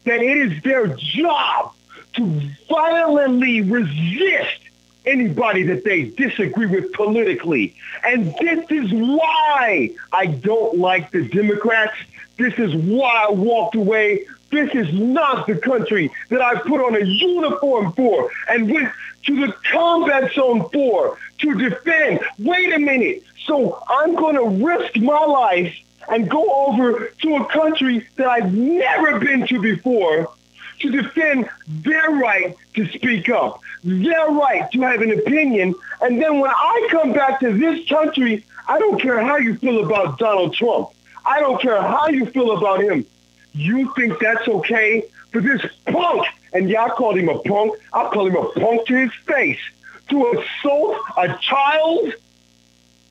that it is their job to violently resist anybody that they disagree with politically. And this is why I don't like the Democrats. This is why I walked away. This is not the country that I put on a uniform for and went to the combat zone for to defend. Wait a minute. So I'm going to risk my life and go over to a country that I've never been to before to defend their right to speak up, their right to have an opinion. And then when I come back to this country, I don't care how you feel about Donald Trump. I don't care how you feel about him. You think that's okay for this punk, and y'all called him a punk, I'll call him a punk to his face, to assault a child?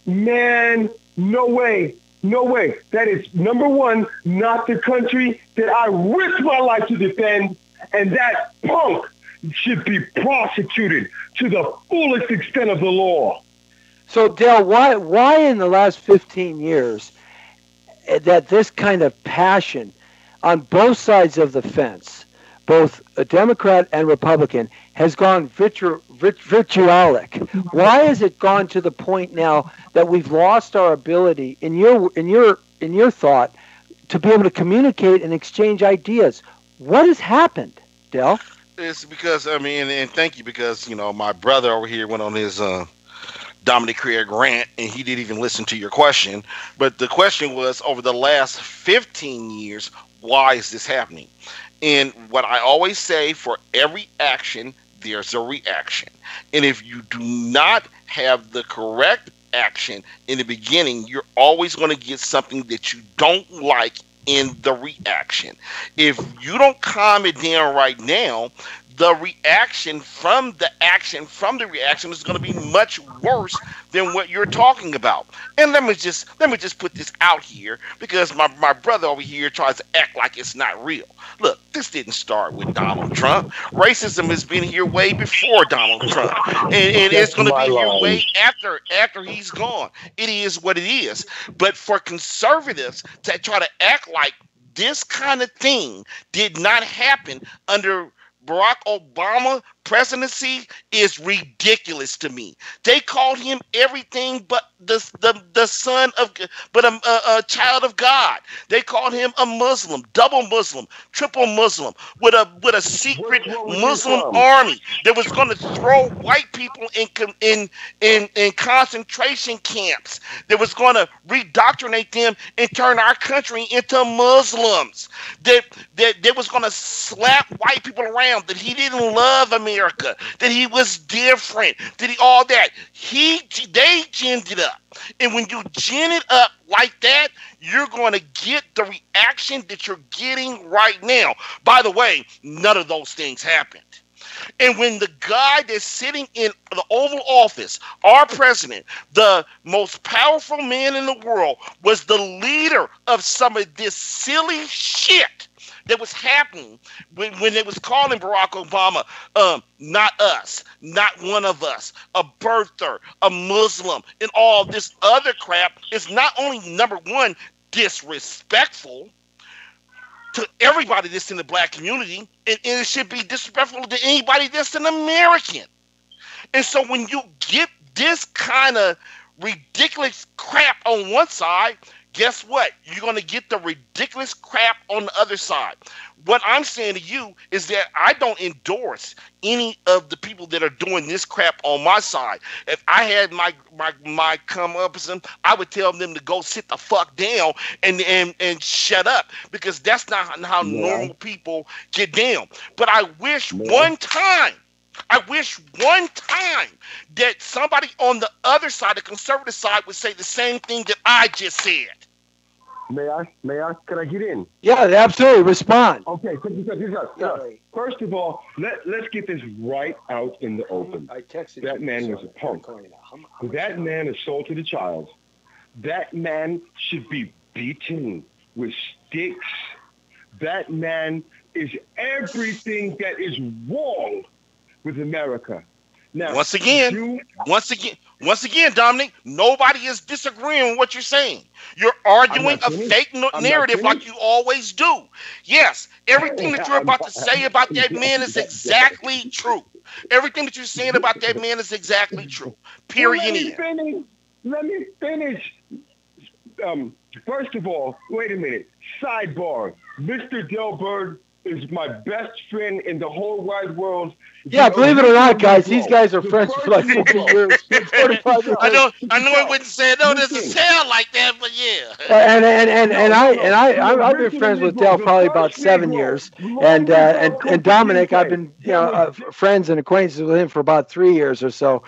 Man, no way. No way. That is, number one, not the country that I risk my life to defend, and that punk should be prosecuted to the fullest extent of the law. So, Dale, why in the last 15 years that this kind of passion on both sides of the fence, both a Democrat and Republican, has gone vitriolic? Why has it gone to the point now that we've lost our ability, in your thought, to be able to communicate and exchange ideas? What has happened, Del? It's because, and thank you, because, my brother over here went on his Dominic Craig rant, and he didn't even listen to your question. But the question was, over the last 15 years, why is this happening? And what I always say, for every action, there's a reaction. And if you do not have the correct action in the beginning, you're always going to get something that you don't like in the reaction. If you don't calm it down right now, the reaction from the reaction is going to be much worse than what you're talking about. And let me just put this out here, because my brother over here tries to act like it's not real. Look, this didn't start with Donald Trump. Racism has been here way before Donald Trump, and it's going to be here way after he's gone. It is what it is. But for conservatives to try to act like this kind of thing did not happen under Barack Obama presidency is ridiculous to me. They called him everything but the son of, but a child of God. They called him a Muslim, double Muslim, triple Muslim, with a secret Muslim army that was going to throw white people in concentration camps. That was going to redoctrinate them and turn our country into Muslims. That was going to slap white people around. That he didn't love America, that he was different, that all that. They ginned it up. And when you gin it up like that, you're going to get the reaction that you're getting right now. By the way, none of those things happened. And when the guy that's sitting in the Oval Office, our president, the most powerful man in the world, was the leader of some of this silly shit that was happening when they was calling Barack Obama, not us, not one of us, a birther, a Muslim, and all this other crap, is not only, number one, disrespectful to everybody that's in the black community, and it should be disrespectful to anybody that's an American. And so when you get this kind of ridiculous crap on one side, guess what? You're going to get the ridiculous crap on the other side. What I'm saying to you is that I don't endorse any of the people that are doing this crap on my side. If I had my come up, I would tell them to go sit the fuck down and shut up, because that's not how normal people get down. But I wish one time that somebody on the other side, the conservative side, would say the same thing that I just said. May I? Can I get in? Yeah, absolutely. Respond. Okay. First of all, let's get this right out in the open. I texted that man was a punk. That man assaulted a child. That man should be beaten with sticks. That man is everything that is wrong with America. Now, once again, Dominic, nobody is disagreeing with what you're saying. You're arguing a fake narrative like you always do. Yes, everything that you're about to say about that man is exactly true. Everything that you're saying about that man is exactly true. Period. Let me finish. First of all, wait a minute. Sidebar. Mr. Delbert is my best friend in the whole wide world. Yeah, believe it or not, guys, these guys are friends for like 40 years. 45 years. I know I wouldn't say it. No, it doesn't sound like that, but yeah. I've been friends with Dale probably about 7 years, and Dominic, I've been friends and acquaintances with him for about 3 years or so.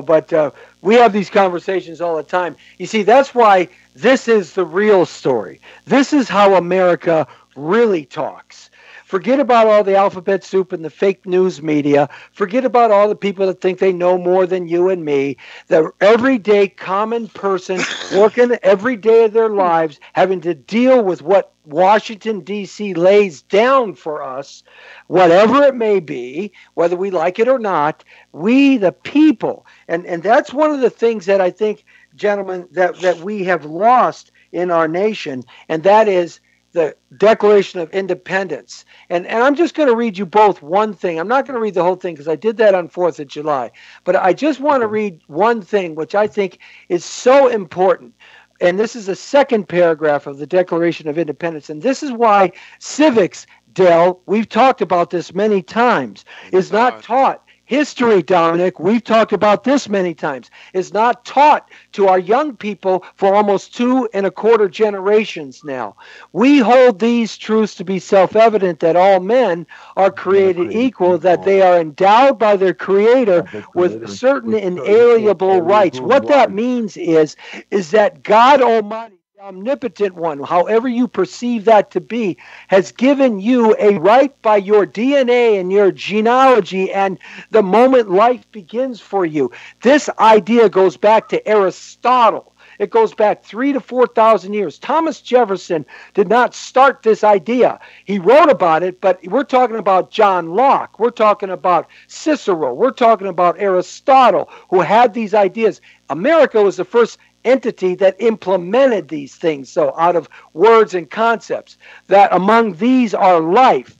But we have these conversations all the time. You see, that's why this is the real story. This is how America really talks. Forget about all the alphabet soup and the fake news media. Forget about all the people that think they know more than you and me. The everyday common person working every day of their lives, having to deal with what Washington, D.C. lays down for us, whatever it may be, whether we like it or not, we the people. And that's one of the things that I think, gentlemen, that we have lost in our nation, and that is the Declaration of Independence. And I'm just going to read you both one thing. I'm not going to read the whole thing because I did that on 4th of July. But I just want to read one thing, which I think is so important. And this is the second paragraph of the Declaration of Independence. And this is why civics, Dale, we've talked about this many times, is not taught. History, Dominic, we've talked about this many times, is not taught to our young people for almost 2 1/4 generations now. We hold these truths to be self-evident, that all men are created equal, that they are endowed by their Creator with certain inalienable rights. What that means is that God Almighty omnipotent one, however you perceive that to be, has given you a right by your DNA and your genealogy and the moment life begins for you. This idea goes back to Aristotle. It goes back 3,000 to 4,000 years. Thomas Jefferson did not start this idea. He wrote about it, but we're talking about John Locke. We're talking about Cicero. We're talking about Aristotle, who had these ideas. America was the first entity that implemented these things. So out of words and concepts, that among these are life,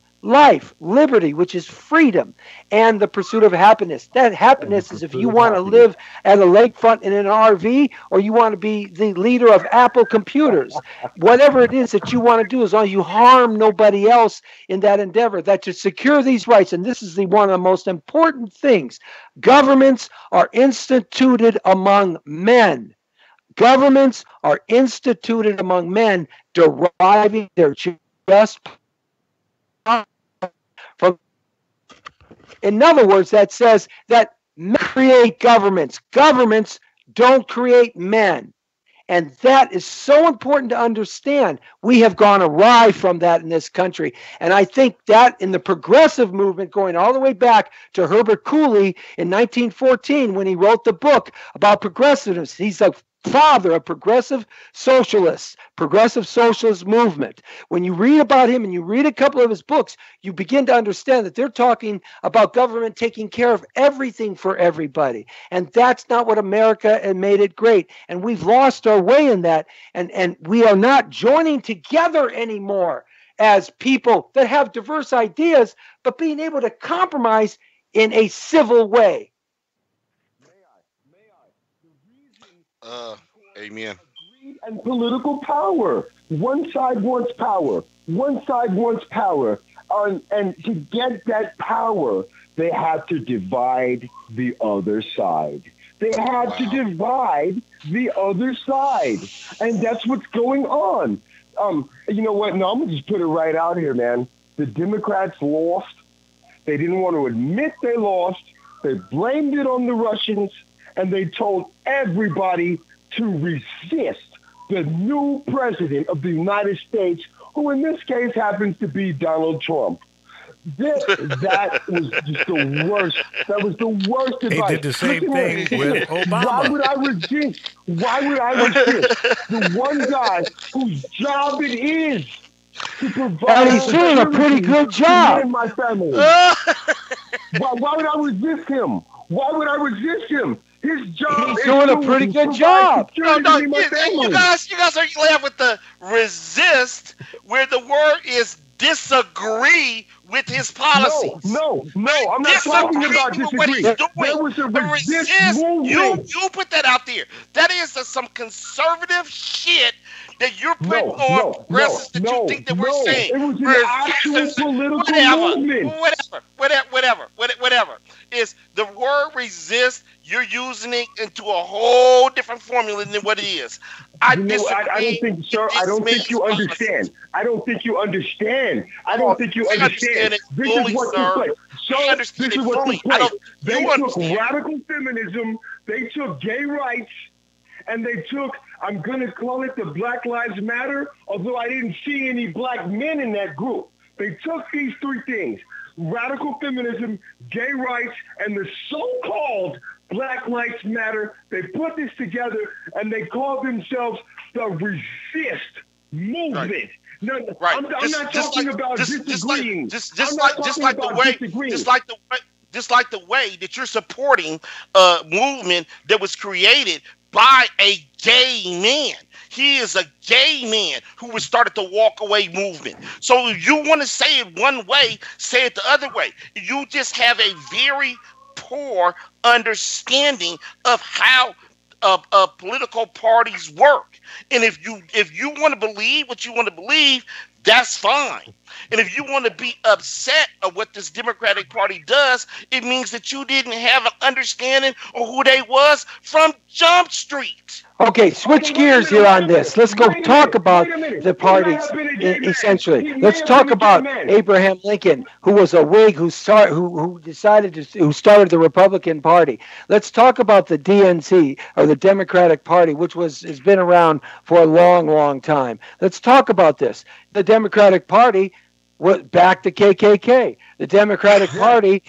liberty, which is freedom, and the pursuit of happiness. That happiness is if you want to live at a lakefront in an RV, or you want to be the leader of Apple computers. Whatever it is that you want to do, as long as you harm nobody else in that endeavor, that to secure these rights, and this is one of the most important things, governments are instituted among men. Governments are instituted among men, deriving their just from. In other words, that says that men create governments. Governments don't create men. And that is so important to understand. We have gone awry from that in this country. And I think that in the progressive movement, going all the way back to Herbert Cooley in 1914, when he wrote the book about progressiveness, he's a father of progressive socialist movement. When you read about him and you read a couple of his books, you begin to understand that they're talking about government taking care of everything for everybody. And that's not what America and made it great. And we've lost our way in that. And we are not joining together anymore as people that have diverse ideas, but being able to compromise in a civil way. Amen. Greed and political power. One side wants power. One side wants power. And to get that power, they have to divide the other side. They have to divide the other side. And that's what's going on. You know what? No, I'm going to just put it right out here, man. The Democrats lost. They didn't want to admit they lost. They blamed it on the Russians. And they told everybody to resist the new president of the United States, who in this case happens to be Donald Trump. That was just the worst. That was the worst advice. He did the same thing with Obama. Why would I resist? The one guy whose job it is to provide. And he's doing a pretty good job. And my family. Why would I resist him? His job He's doing a pretty good job. No, you guys are laughing with the resist, where the word is disagree with his policies. No, I'm not talking about disagree. What he's doing. There was a resist movement. You put that out there. That is some conservative shit that you're putting on progressives that you think that we're saying. It was an actual political movement. Whatever. Is the word resist, you're using it into a whole different formula than what it is. I don't think, sir, I don't think you understand. This is what took place. They took radical feminism, they took gay rights, and they took, I'm going to call it the Black Lives Matter, although I didn't see any black men in that group. They took these three things: radical feminism, gay rights, and the so-called Black Lives Matter. They put this together, and they called themselves the Resist Movement. Right. No, right. I'm not talking about disagreeing. Just like the way that you're supporting a movement that was created by a gay man. He is a gay man who started the walk away movement. So if you want to say it one way, say it the other way. You just have a very poor understanding of how political parties work. And if you want to believe what you want to believe, that's fine. And if you want to be upset of what this Democratic Party does, it means that you didn't have an understanding of who they was from Jump Street. Okay, switch gears here on this. Let's go talk about the parties essentially. Let's talk about Abraham Lincoln, who was a Whig who started the Republican Party. Let's talk about the DNC, or the Democratic Party, which has been around for a long, long time. Let's talk about this. The Democratic Party backed the KKK. The Democratic Party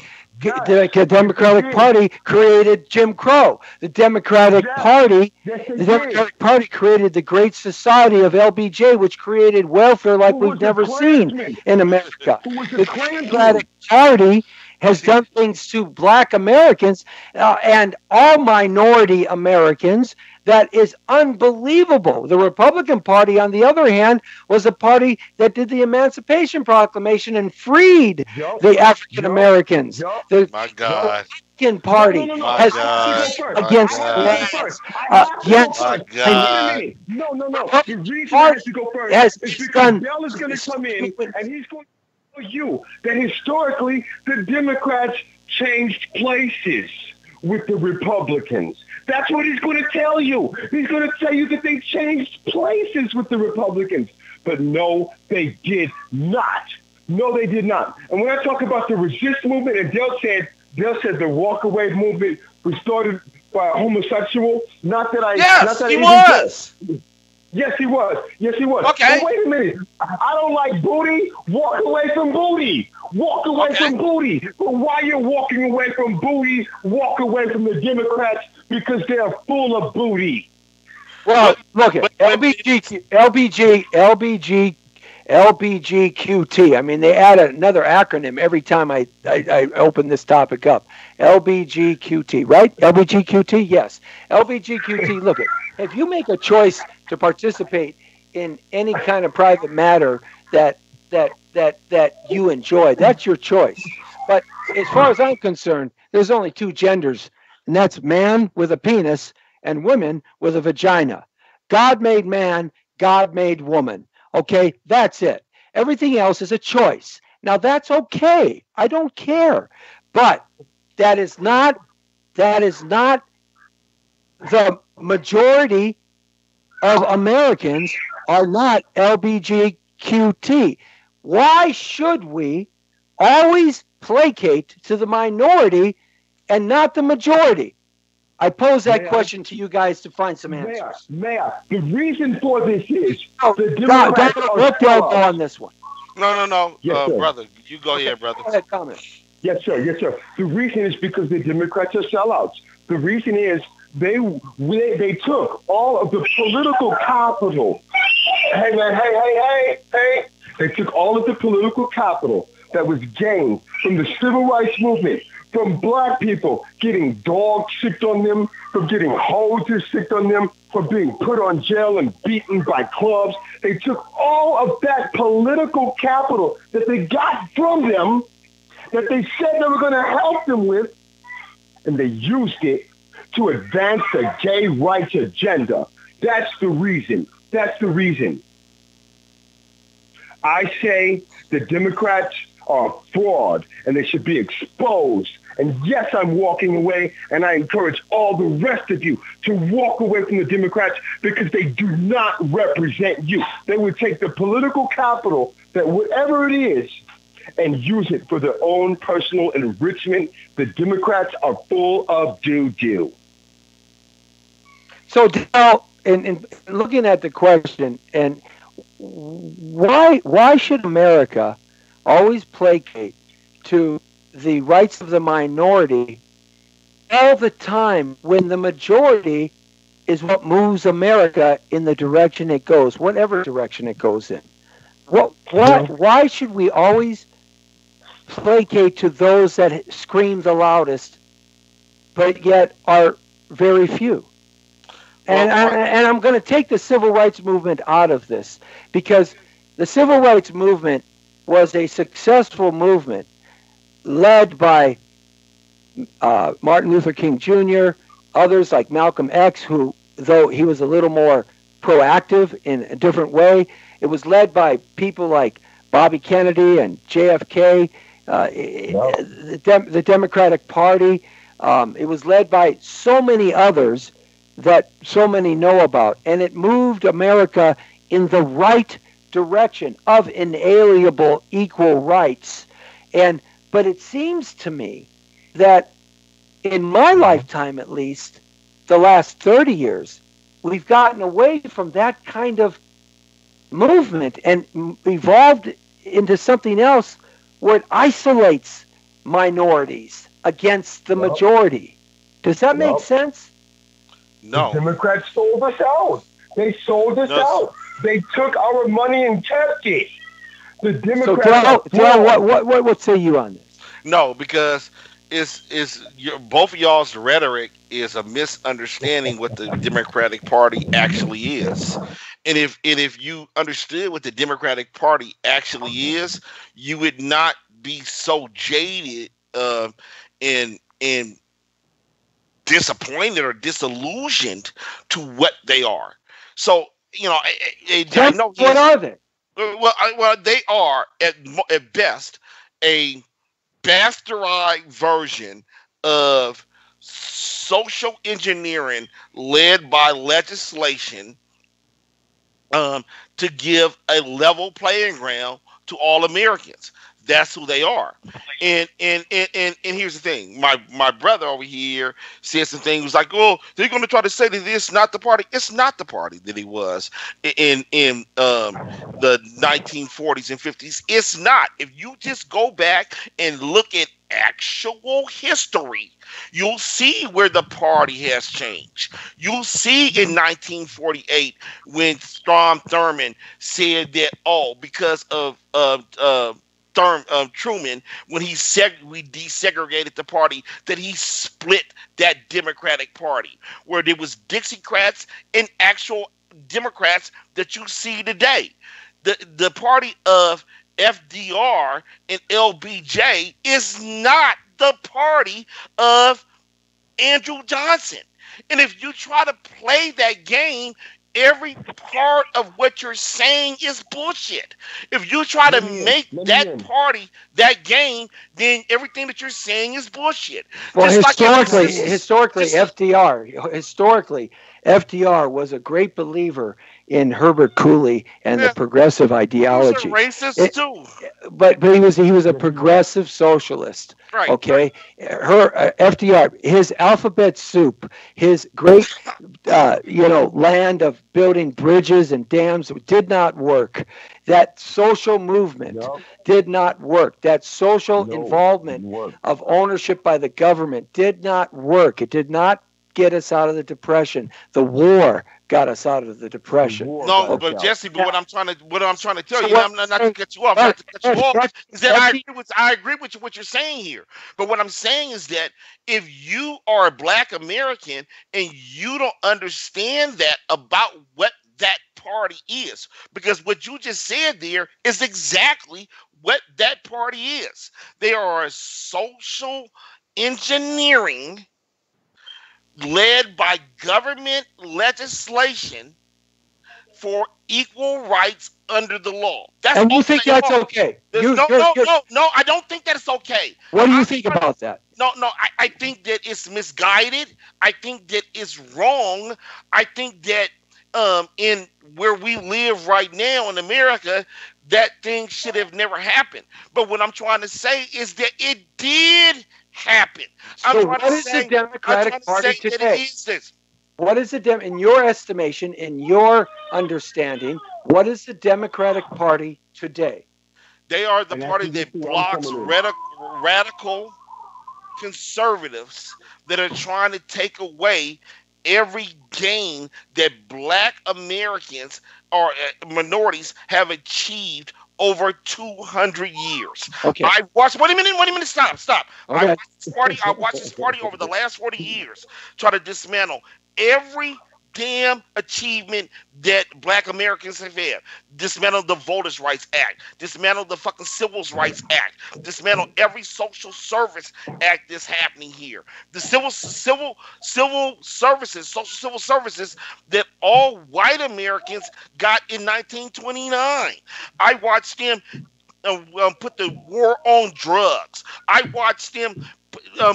created Jim Crow. The Democratic Party created the Great Society of LBJ, which created welfare like we've never seen in America. The Democratic Party has done things to Black Americans and all minority Americans that is unbelievable. The Republican Party, on the other hand, was a party that did the Emancipation Proclamation and freed the African Americans. The Republican Party has against against. No. The reason has to go first is because Dell is going to come in and he's going to tell you that historically the Democrats changed places with the Republicans. That's what he's going to tell you. He's going to tell you that they changed places with the Republicans. But no, they did not. No, they did not. And when I talk about the resist movement, and Dale said the walk away movement was started by a homosexual. Not that I. Yes, not that he I was. Yes, he was. Yes, he was. Okay. But wait a minute. I don't like booty. Walk away from booty. Walk away from booty. But while you're walking away from booty, walk away from the Democrats because they're full of booty. Well, look at LBGQT. I mean, they add another acronym every time I open this topic up. LBGQT, right? LBGQT, yes. LBGQT. Look at, if you make a choice to participate in any kind of private matter that you enjoy, that's your choice. But as far as I'm concerned, there's only two genders, and that's man with a penis and women with a vagina. God made man, God made woman. Okay, that's it. Everything else is a choice. Now that's okay. I don't care. But that is not the majority of Americans are not LBGQT. Why should we always placate to the minority and not the majority? I pose that question to you guys to find some answers. Mayor, the reason for this is the Democrats go on this one. No. Yes, brother, you go ahead, brother. Go ahead, comment. Yes, sir. The reason is because the Democrats are sellouts. The reason is they took all of the political capital. Hey, man, hey. They took all of the political capital that was gained from the civil rights movement, from black people getting dogs sicked on them, from getting hoses sicked on them, from being put on jail and beaten by clubs. They took all of that political capital that they got from them, that they said they were going to help them with, and they used it to advance the gay rights agenda. That's the reason. I say the Democrats are fraud and they should be exposed. And yes, I'm walking away, and I encourage all the rest of you to walk away from the Democrats because they do not represent you. They would take the political capital, that whatever it is, and use it for their own personal enrichment. The Democrats are full of doo-doo. So, Dale, in looking at the question, and why should America always placate to the rights of the minority all the time when the majority is what moves America in the direction it goes, whatever direction it goes in? Why should we always placate to those that scream the loudest, but yet are very few? And I'm going to take the civil rights movement out of this, because the civil rights movement was a successful movement led by Martin Luther King Jr., others like Malcolm X, who, though he was a little more proactive in a different way, it was led by people like Bobby Kennedy and JFK, the Democratic Party. It was led by so many others that so many know about, and it moved America in the right direction of inalienable equal rights. But it seems to me that in my lifetime, at least, the last 30 years, we've gotten away from that kind of movement and evolved into something else where it isolates minorities against the majority. Does that make sense? No. The Democrats sold us out. They sold us out. They took our money and kept it. The Democrats. So, Darrell, what say you on this? No, because both of y'all's rhetoric is a misunderstanding what the Democratic Party actually is. And if you understood what the Democratic Party actually is, you would not be so jaded and disappointed or disillusioned to what they are. So, I know what are they? Well, they are at best a bastardized version of social engineering led by legislation to give a level playing ground to all Americans. That's who they are. And here's the thing. My brother over here said some things like, oh, they're going to try to say that it's not the party. It's not the party that he was in the 1940s and 50s. It's not. If you just go back and look at actual history, you'll see where the party has changed. You'll see in 1948 when Strom Thurmond said that, because of Truman, when we desegregated the party, that he split that Democratic Party, where there was Dixiecrats and actual Democrats that you see today. The party of FDR and LBJ is not the party of Andrew Johnson. And if you try to play that game, every part of what you're saying is bullshit. If you try to make that party that game, then everything that you're saying is bullshit. Well, historically, FDR was a great believer in Herbert Cooley and the progressive ideology. He was a racist too. But he was a progressive socialist. Right. Okay. FDR, his alphabet soup, his great land of building bridges and dams did not work. That social movement did not work. That social involvement of ownership by the government did not work. It did not get us out of the Depression. The war got us out of the Depression. But Jesse, what I'm trying to tell you, I'm not to cut you off, is that I agree with what you're saying here. But what I'm saying is that if you are a Black American and you don't understand that about what that party is, because what you just said there is exactly what that party is. They are a social engineering led by government legislation for equal rights under the law. And you think that's okay? No, I don't think that it's okay. What do you think about that? No, I think that it's misguided. I think that it's wrong. I think that in where we live right now in America, that thing should have never happened. But what I'm trying to say is that it did happen. So what is the Democratic Party today? What is in your estimation, in your understanding, what is the Democratic Party today? They are the party that blocks radical conservatives that are trying to take away every gain that Black Americans or minorities have achieved over 200 years. Okay. Wait a minute, stop. Okay. I watched this party over the last 40 years try to dismantle every damn achievement that Black Americans have had. Dismantle the Voters' Rights Act. Dismantle the fucking Civil Rights Act. Dismantle every social service act that's happening here. The civil services that all white Americans got in 1929. I watched them put the war on drugs. I watched them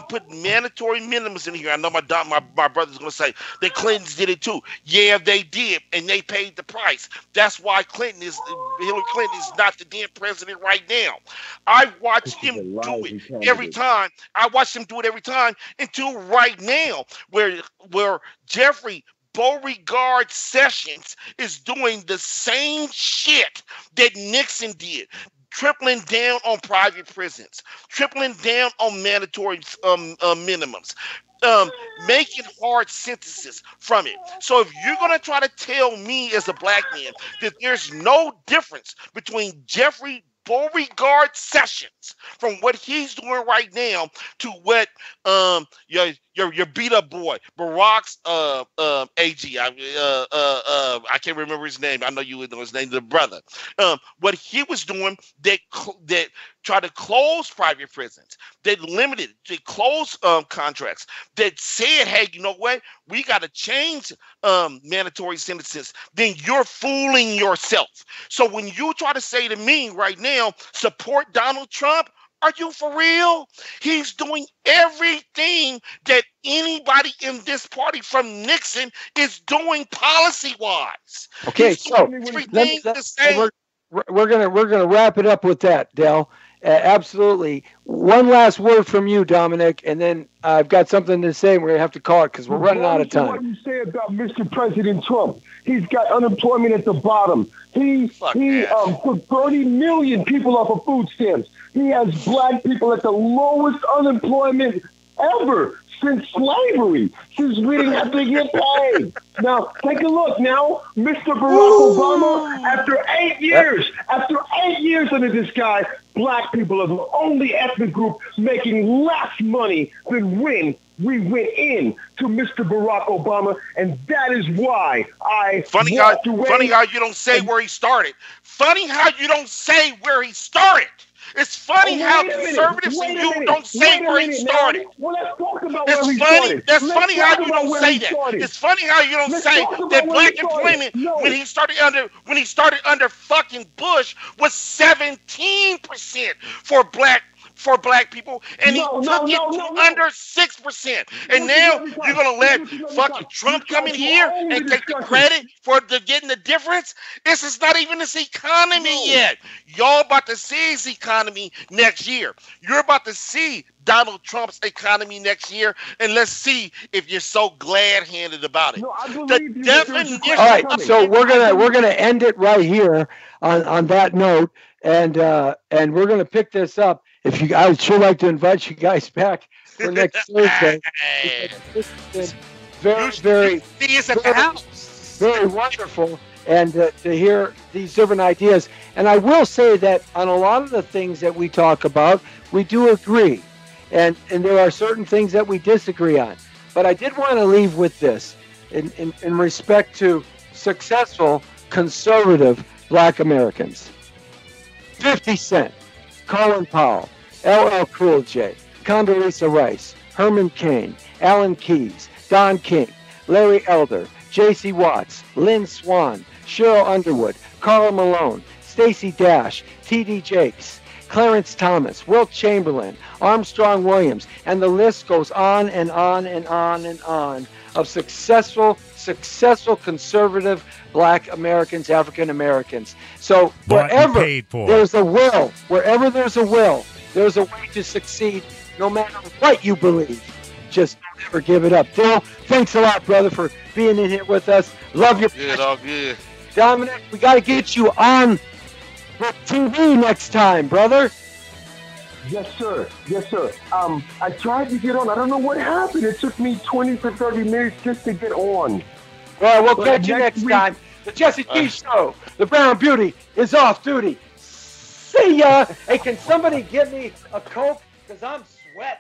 put mandatory minimums in here. I know my brother's going to say the Clintons did it too. Yeah, they did, and they paid the price. That's why Hillary Clinton is not the damn president right now. I watched him do it every time. I watched him do it every time until right now, where Jeffrey Beauregard Sessions is doing the same shit that Nixon did. Tripling down on private prisons, tripling down on mandatory minimums, making hard sentences from it. So if you're going to try to tell me as a black man that there's no difference between Jeffrey Beauregard Sessions from what he's doing right now to what your beat up boy Barack's AG I can't remember his name. I know you would know his name, the brother. What he was doing that tried to close private prisons, that limited, that closed contracts, that said, hey, you know what? We got to change mandatory sentences. Then you're fooling yourself. So when you try to say to me right now, support Donald Trump, are you for real? He's doing everything that anybody in this party from Nixon is doing policy-wise. Okay, so we're gonna wrap it up with that, Del. Absolutely. One last word from you, Dominic, and then I've got something to say. And we're gonna have to call it because we're running out of time. What you say about Mr. President Trump? He's got unemployment at the bottom. He put 30 million people off of food stamps. He has black people at the lowest unemployment ever since slavery, since we didn't have to get paid. Now, take a look now. Mr. Barack Obama, after 8 years under this guy, black people are the only ethnic group making less money than when we went in to Mr. Barack Obama, and that is why I Funny how you don't say where he started. Funny how you don't say where he started. It's funny how conservatives and you don't say where he started. Well, let's talk about it's where he funny. started. That's funny how you don't say that. It's funny how you don't say that black employment when he started under fucking Bush was 17% for black people, and he took it to under 6%. And now you're gonna let fucking Trump come in here and take the credit for getting the difference? This is not even his economy yet. Y'all about to see his economy next year. You're about to see Donald Trump's economy next year, and let's see if you're so glad-handed about it. No, I believe you. All right, so we're gonna end it right here on that note, and we're gonna pick this up. I would sure like to invite you guys back for next Thursday. It's been very wonderful, and to hear these different ideas. And I will say that on a lot of the things that we talk about, we do agree, and there are certain things that we disagree on. But I did want to leave with this in respect to successful conservative Black Americans. 50 Cent, Colin Powell, LL Cool J, Condoleezza Rice, Herman Cain, Alan Keyes, Don King, Larry Elder, J.C. Watts, Lynn Swan, Cheryl Underwood, Carl Malone, Stacey Dash, T.D. Jakes, Clarence Thomas, Wilt Chamberlain, Armstrong Williams, and the list goes on and on and on and on of successful conservative Black Americans, African Americans. So wherever there's a will, there's a way to succeed, no matter what you believe. Just don't ever give it up. Dill, thanks a lot, brother, for being in here with us. Love your good, all good. Dominic, we got to get you on the TV next time, brother. Yes, sir. Yes, sir. I tried to get on. I don't know what happened. It took me 20 to 30 minutes just to get on. Well, we'll catch you next time. The Jesse T Show. The Brown Beauty is off duty. See ya. Hey, can somebody give me a Coke? Because I'm sweating.